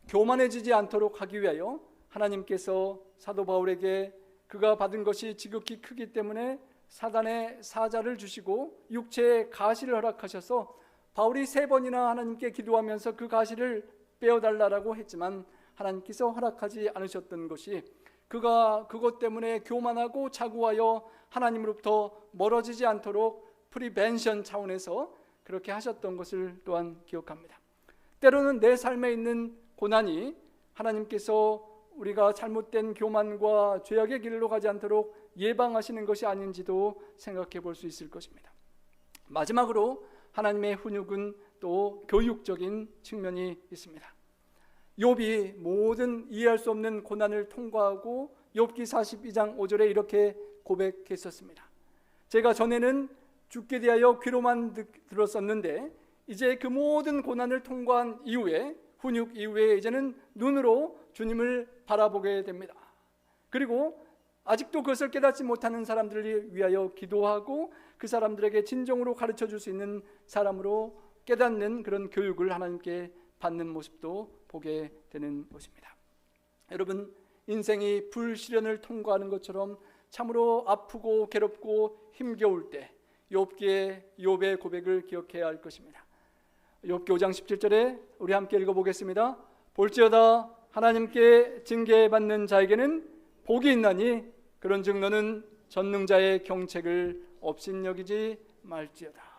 교만해지지 않도록 하기 위하여 하나님께서 사도 바울에게 그가 받은 것이 지극히 크기 때문에 사단의 사자를 주시고 육체의 가시를 허락하셔서 바울이 3번이나 하나님께 기도하면서 그 가시를 빼어달라고 했지만 하나님께서 허락하지 않으셨던 것이 그가 그것 때문에 교만하고 자고하여 하나님으로부터 멀어지지 않도록 프리벤션 차원에서 그렇게 하셨던 것을 또한 기억합니다. 때로는 내 삶에 있는 고난이 하나님께서 우리가 잘못된 교만과 죄악의 길로 가지 않도록 예방하시는 것이 아닌지도 생각해 볼 수 있을 것입니다. 마지막으로 하나님의 훈육은 또 교육적인 측면이 있습니다. 욥이 모든 이해할 수 없는 고난을 통과하고 욥기 42장 5절에 이렇게 고백했었습니다. 제가 전에는 죽게 대하여 귀로만 들었었는데 이제 그 모든 고난을 통과한 이후에, 훈육 이후에 이제는 눈으로 주님을 바라보게 됩니다. 그리고 아직도 그것을 깨닫지 못하는 사람들을 위하여 기도하고 그 사람들에게 진정으로 가르쳐 줄 수 있는 사람으로 깨닫는 그런 교육을 하나님께 받는 모습도 보게 되는 것입니다. 여러분, 인생이 불시련을 통과하는 것처럼 참으로 아프고 괴롭고 힘겨울 때 욥의 고백을 기억해야 할 것입니다. 욥기 5장 17절에 우리 함께 읽어보겠습니다. 볼지어다 하나님께 징계받는 자에게는 복이 있나니 그런즉 너는 전능자의 경책을 업신여기지 말지어다.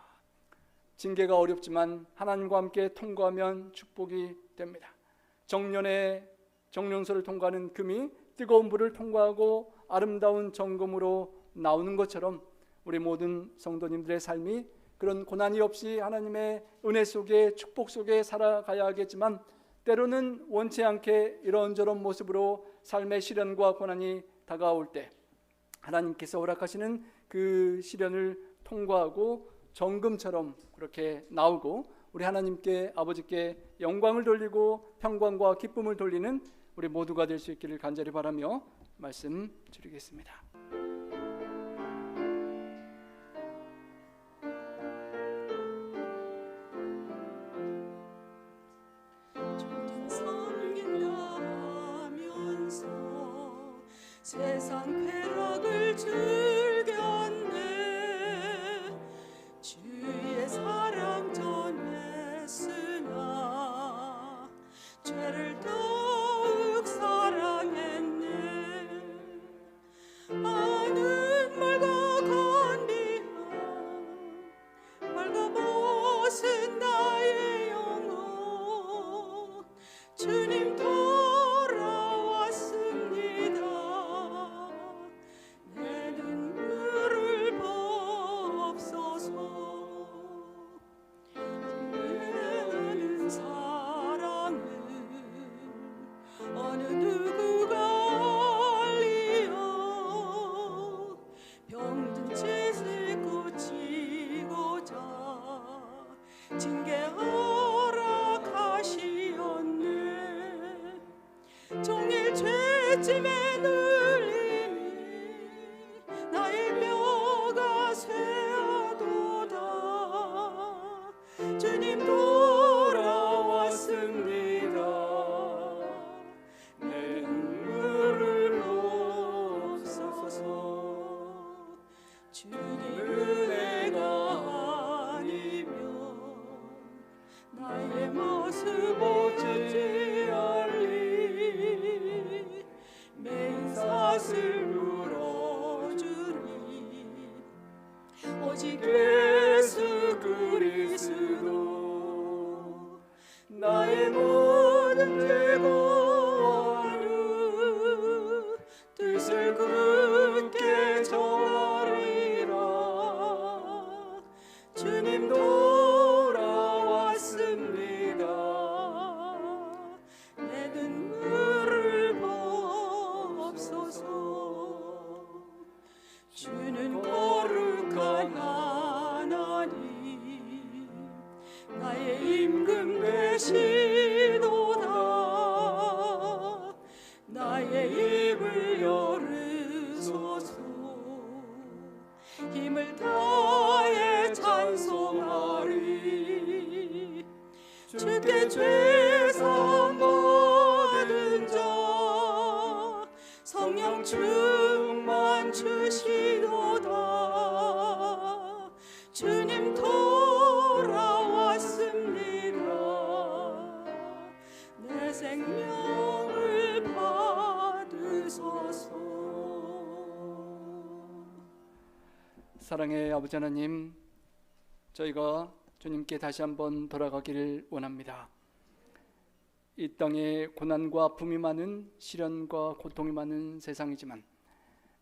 징계가 어렵지만 하나님과 함께 통과하면 축복이 됩니다. 정련소를 통과하는 금이 뜨거운 불을 통과하고 아름다운 정금으로 나오는 것처럼 우리 모든 성도님들의 삶이 그런 고난이 없이 하나님의 은혜 속에 축복 속에 살아가야 하겠지만 때로는 원치 않게 이런저런 모습으로 삶의 시련과 고난이 다가올 때 하나님께서 허락하시는 그 시련을 통과하고 정금처럼 그렇게 나오고 우리 하나님께, 아버지께 영광을 돌리고 평강과 기쁨을 돌리는 우리 모두가 될 수 있기를 간절히 바라며 말씀 드리겠습니다.
세상 쾌락을 즐겼네. 주의 사랑 전했으나 죄를 더욱 사랑했네. 아는 말과 간비한 벌거벗은 나의 영혼, 주님 돌아왔습니다. 내 눈물을 보옵소서. 그대는 사랑을 어느 누구가 알리요. 병든 짓을 고치고자 징계하라 가시었네. 종일 죄짐에 눌리니 나의 뼈가 쇠하도다. 주님 돌아왔습니다. 내 눈물을 보옵소서. 주님 은혜가 아니면 나의 모습 어찌 알리. 매인 사슬 물어주리. 오직 예수 그리스도 나의 모든 죄고 하루 뜻을 굳게 정하리라. 주님 돌아왔습니다. 내 눈물을 보옵소서. 주는 거룩한 하나님, 나의 임금 되시도다. 나의 입을 열으소서. 힘을 다해 찬송하리. 주께 죄상 받은 자 성령 충만 주시도다. 주님 돌아왔습니다. 내 생명을 받으소서.
사랑의 아버지 하나님, 저희가 주님께 다시 한번 돌아가기를 원합니다. 이 땅에 고난과 아픔이 많은, 시련과 고통이 많은 세상이지만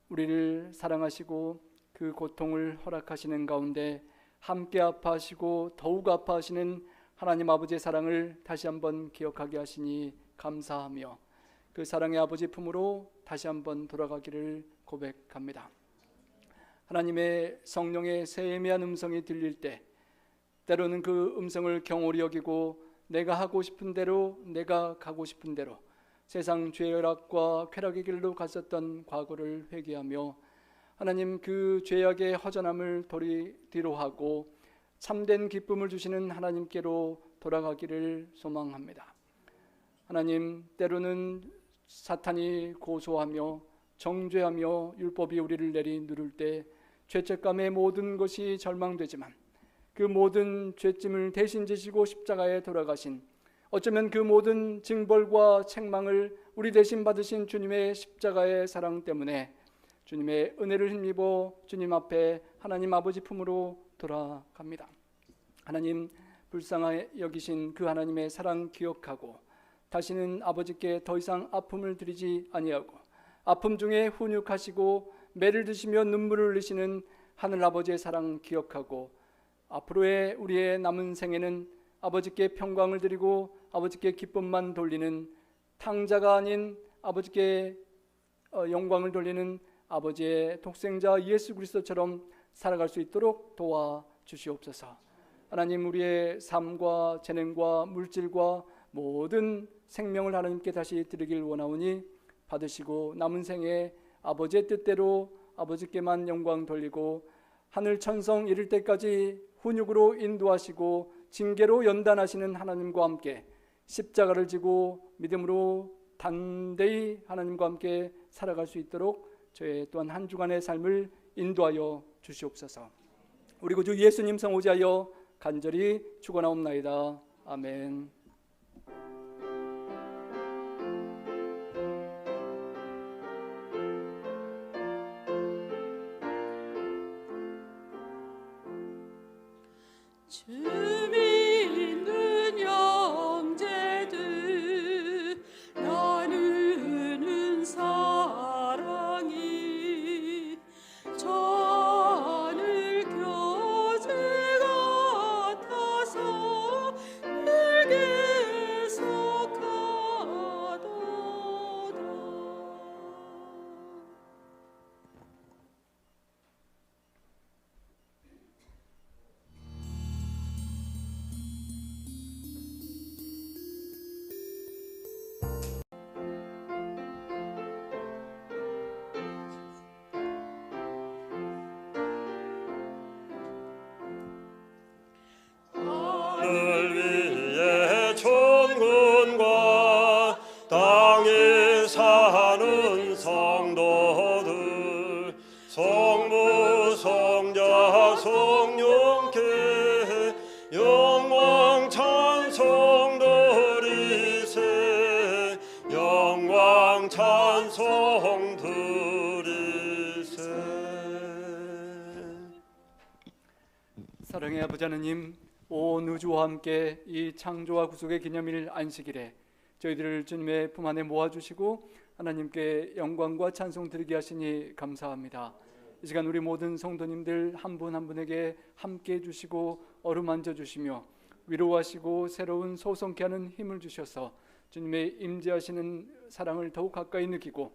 우리를 사랑하시고 그 고통을 허락하시는 가운데 함께 아파하시고 더욱 아파하시는 하나님 아버지의 사랑을 다시 한번 기억하게 하시니 감사하며 그 사랑의 아버지 품으로 다시 한번 돌아가기를 고백합니다. 하나님의 성령의 세미한 음성이 들릴 때 때로는 그 음성을 경홀히 여기고 내가 하고 싶은 대로, 내가 가고 싶은 대로 세상 죄악과 쾌락의 길로 갔었던 과거를 회개하며 하나님 그 죄악의 허전함을 뒤로 하고 참된 기쁨을 주시는 하나님께로 돌아가기를 소망합니다. 하나님, 때로는 사탄이 고소하며 정죄하며 율법이 우리를 누를 때 죄책감의 모든 것이 절망되지만 그 모든 죄짐을 대신 지시고 십자가에 돌아가신, 어쩌면 그 모든 징벌과 책망을 우리 대신 받으신 주님의 십자가의 사랑 때문에 주님의 은혜를 힘입어 주님 앞에 하나님 아버지 품으로 돌아갑니다. 하나님, 불쌍하게 여기신 그 하나님의 사랑 기억하고 다시는 아버지께 더 이상 아픔을 드리지 아니하고 아픔 중에 훈육하시고 매를 드시며 눈물을 흘리시는 하늘아버지의 사랑 기억하고 앞으로의 우리의 남은 생에는 아버지께 평강을 드리고 아버지께 기쁨만 돌리는, 탕자가 아닌 아버지께 영광을 돌리는 아버지의 독생자 예수 그리스도처럼 살아갈 수 있도록 도와주시옵소서. 하나님, 우리의 삶과 재능과 물질과 모든 생명을 하나님께 다시 드리길 원하오니 받으시고 남은 생에 아버지의 뜻대로 아버지께만 영광 돌리고 하늘 천성 이를 때까지 훈육으로 인도하시고 징계로 연단하시는 하나님과 함께 십자가를 지고 믿음으로 단대히 하나님과 함께 살아갈 수 있도록 저의 또한 한 주간의 삶을 인도하여 주시옵소서. 우리 구주 예수님 성 오지하여 간절히 축원하옵나이다. 아멘.
주 믿는 형제들 나누는 사랑이 저하늘 교제 같아서 내게 속하도다.
늘 위해 천군과 땅에 사는 성도들 성부 성자 성령께 영광 찬송 드리세 영광 찬송 드리세.
사랑의 아버지 하나님, 온 우주와 함께 이 창조와 구속의 기념일 안식일에 저희들을 주님의 품 안에 모아주시고 하나님께 영광과 찬송 드리게 하시니 감사합니다. 이 시간 우리 모든 성도님들 한 분 한 분에게 함께 해주시고 어루만져 주시며 위로하시고 새로운 소성케 하는 힘을 주셔서 주님의 임재하시는 사랑을 더욱 가까이 느끼고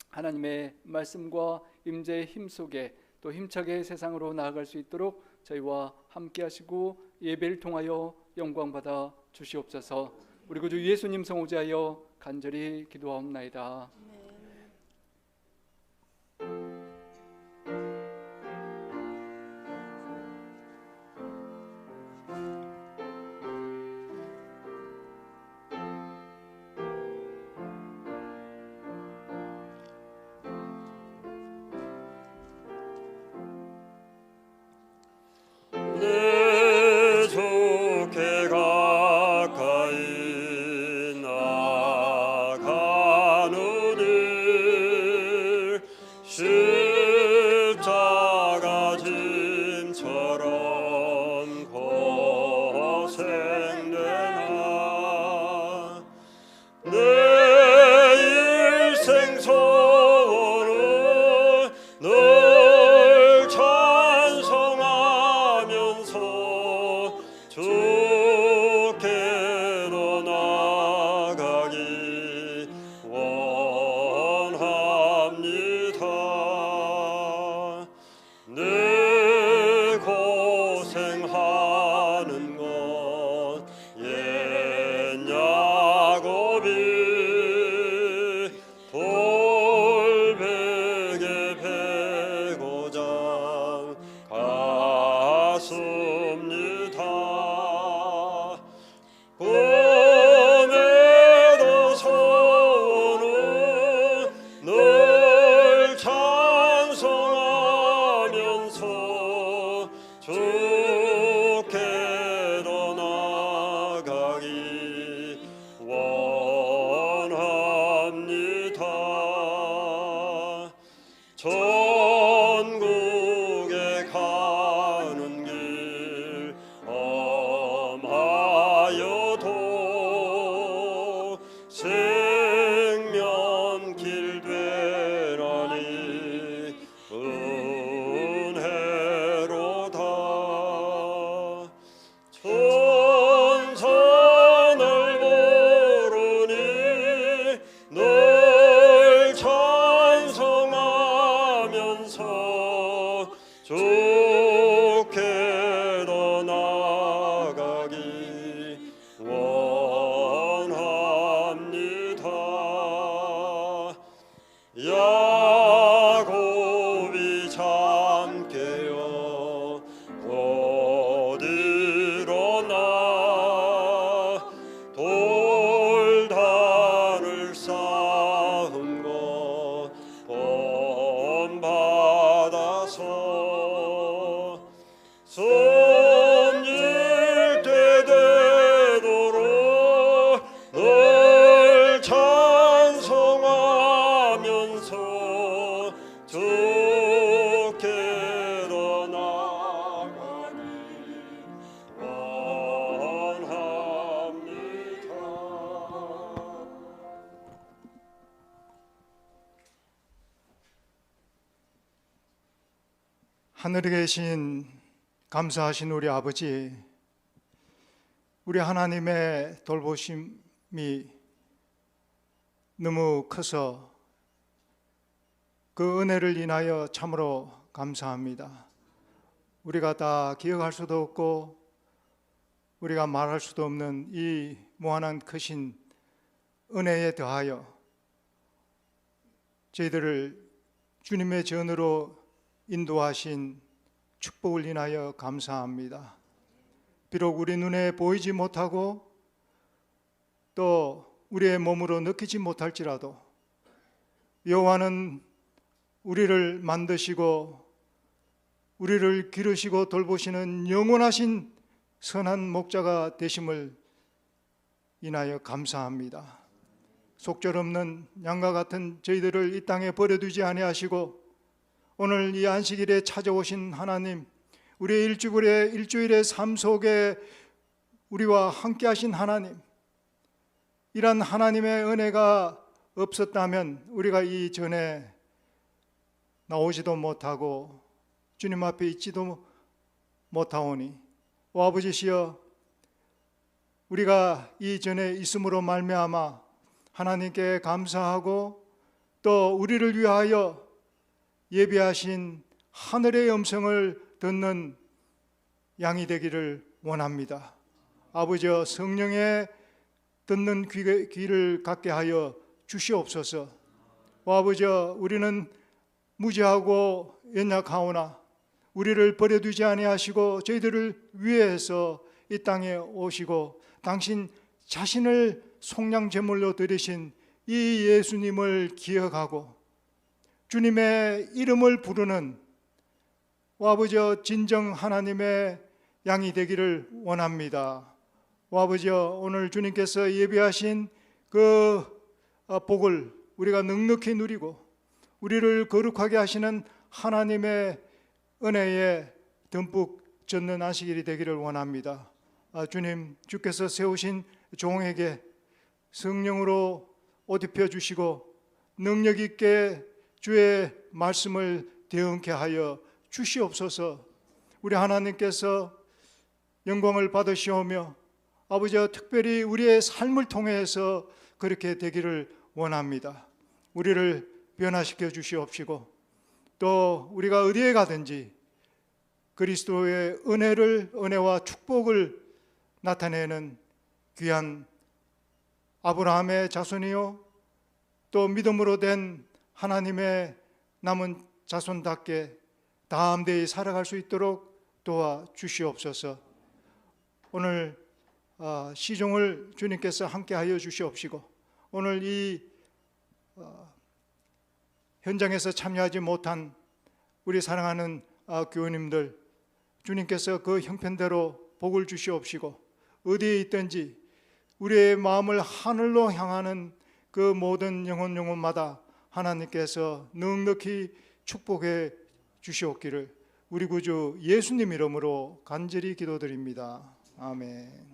하나님의 말씀과 임재의 힘 속에 또 힘차게 세상으로 나아갈 수 있도록 저희와 함께 하시고 예배를 통하여 영광 받아 주시옵소서. 우리 구주 예수님 성 오지하여 간절히 기도하옵나이다.
내 주께 가까이 나가는 일 십자가 짐처럼 고생되나 내 일생 소원은 널 찬송하면서 주께로 나가기 원합니다. 내 고생하는 것 옛 야곱이 돌베개 베고자 갔습니다. 꿈에도 소원은 널 찬송하면서 주께로 나가기 원합니다. 전국에 가는 길 엄하여도 생명길 되라니 은혜로다.
하늘에 계신 감사하신 우리 아버지, 우리 하나님의 돌보심이 너무 커서 그 은혜를 인하여 참으로 감사합니다. 우리가 다 기억할 수도 없고 우리가 말할 수도 없는 이 무한한 크신 은혜에 더하여 저희들을 주님의 전으로 인도하신 축복을 인하여 감사합니다. 비록 우리 눈에 보이지 못하고 또 우리의 몸으로 느끼지 못할지라도 여호와는 우리를 만드시고 우리를 기르시고 돌보시는 영원하신 선한 목자가 되심을 인하여 감사합니다. 속절없는 양과 같은 저희들을 이 땅에 버려두지 아니하시고 오늘 이 안식일에 찾아오신 하나님, 우리의 일주일의 삶 속에 우리와 함께 하신 하나님, 이런 하나님의 은혜가 없었다면 우리가 이전에 나오지도 못하고 주님 앞에 있지도 못하오니 오 아버지시여, 우리가 이전에 있음으로 말미암아 하나님께 감사하고 또 우리를 위하여 예비하신 하늘의 음성을 듣는 양이 되기를 원합니다. 아버지여, 성령의 듣는 귀를 갖게 하여 주시옵소서. 아버지여, 우리는 무지하고 연약하오나 우리를 버려두지 아니하시고 저희들을 위해서 이 땅에 오시고 당신 자신을 속량제물로 드리신 이 예수님을 기억하고 주님의 이름을 부르는 아버지여, 진정 하나님의 양이 되기를 원합니다. 아버지여, 오늘 주님께서 예비하신 그 복을 우리가 넉넉히 누리고 우리를 거룩하게 하시는 하나님의 은혜에 듬뿍 젖는 안식일이 되기를 원합니다. 주님, 주께서 세우신 종에게 성령으로 옷 입혀 주시고 능력 있게 주의 말씀을 대응케 하여 주시옵소서. 우리 하나님께서 영광을 받으시오며 아버지여, 특별히 우리의 삶을 통해서 그렇게 되기를 원합니다. 우리를 변화시켜 주시옵시고 또 우리가 어디에 가든지 그리스도의 은혜와 축복을 나타내는 귀한 아브라함의 자손이요 또 믿음으로 된 하나님의 남은 자손답게 담대히 살아갈 수 있도록 도와주시옵소서. 오늘 시종을 주님께서 함께하여 주시옵시고 오늘 이 현장에서 참여하지 못한 우리 사랑하는 교우님들, 주님께서 그 형편대로 복을 주시옵시고 어디에 있든지 우리의 마음을 하늘로 향하는 그 모든 영혼마다 하나님께서 넉넉히 축복해 주시옵기를 우리 구주 예수님 이름으로 간절히 기도드립니다. 아멘.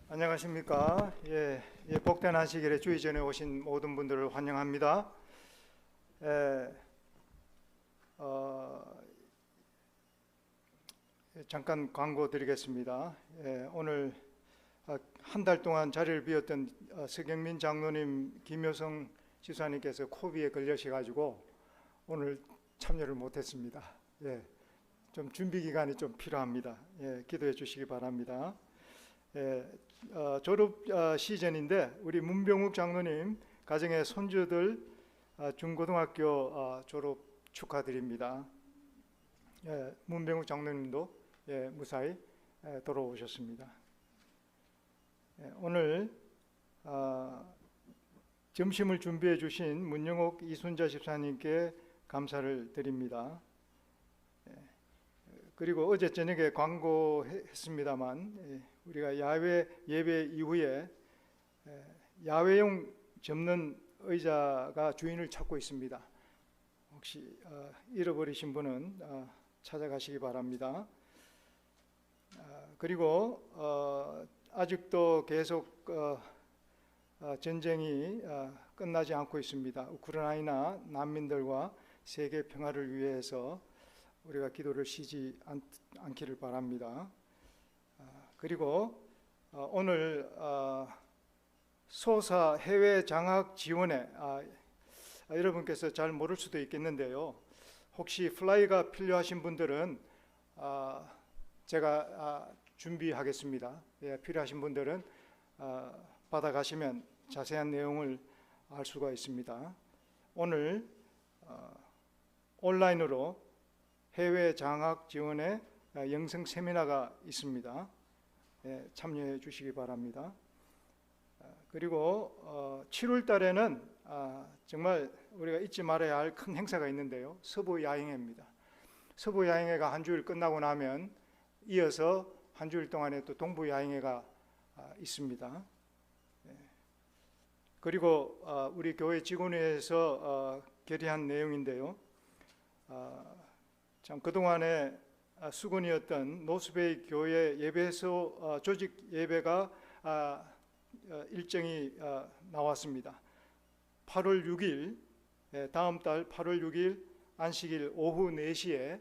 안녕하십니까? 복된 안식일에 주의 전에 오신 모든 분들을 환영합니다. 잠깐 광고 드리겠습니다. 오늘 한 달 동안 자리를 비웠던 서경민 장로님, 김효성 지사님께서 코비에 걸려셔가지고 오늘 참여를 못했습니다. 좀 준비 기간이 좀 필요합니다. 기도해 주시기 바랍니다. 졸업 시즌인데 우리 문병욱 장로님 가정의 손주들 중고등학교 졸업 축하드립니다. 문병욱 장로님도 무사히 돌아오셨습니다. 오늘 점심을 준비해 주신 문영옥 이순자 집사님께 감사를 드립니다. 그리고 어제 저녁에 광고했습니다만 우리가 야외 예배 이후에 야외용 접는 의자가 주인을 찾고 있습니다. 혹시 잃어버리신 분은 찾아가시기 바랍니다. 그리고 아직도 계속 전쟁이 끝나지 않고 있습니다. 우크라이나 난민들과 세계 평화를 위해서 우리가 기도를 쉬지 않기를 바랍니다. 그리고 오늘 소사 해외 장학 지원에 여러분께서 잘 모를 수도 있겠는데요. 혹시 플라이가 필요하신 분들은 제가 준비하겠습니다. 필요하신 분들은 받아가시면 자세한 내용을 알 수가 있습니다. 오늘 온라인으로 해외 장학 지원의 영상 세미나가 있습니다. 참여해 주시기 바랍니다. 그리고 7월 달에는 정말 우리가 잊지 말아야 할 큰 행사가 있는데요. 서부 야행회입니다. 서부 야행회가 한 주일 끝나고 나면 이어서 한 주일 동안에 또 동부 야행회가 있습니다. 그리고 우리 교회 직원회에서 결의한 내용인데요. 참 그동안에 수건이었던 노스베이 교회 예배소 조직 예배가 일정이 나왔습니다. 8월 6일 다음 달 8월 6일 안식일 오후 4시에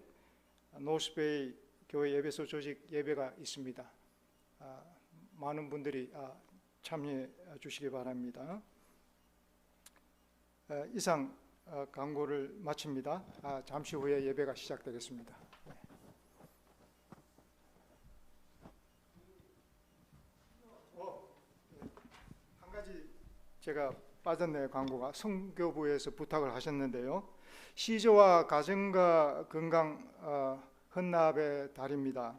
노스베이 교회 예배소 조직 예배가 있습니다. 많은 분들이 참여해 주시기 바랍니다. 이상 광고를 마칩니다. 잠시 후에 예배가 시작되겠습니다. 한 가지 제가 빠졌네요. 광고가 성교부에서 부탁을 하셨는데요. 시조와 가정과 건강 헌납의 달입니다.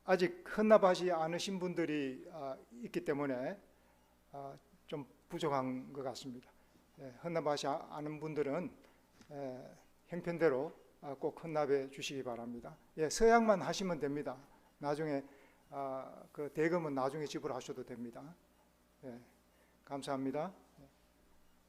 아직 헌납하지 않으신 분들이 있기 때문에 좀 부족한 것 같습니다. 헌납하지 않은 분들은 형편대로 꼭 헌납해 주시기 바랍니다. 서약만 하시면 됩니다. 나중에 그 대금은 나중에 지불하셔도 됩니다. 감사합니다.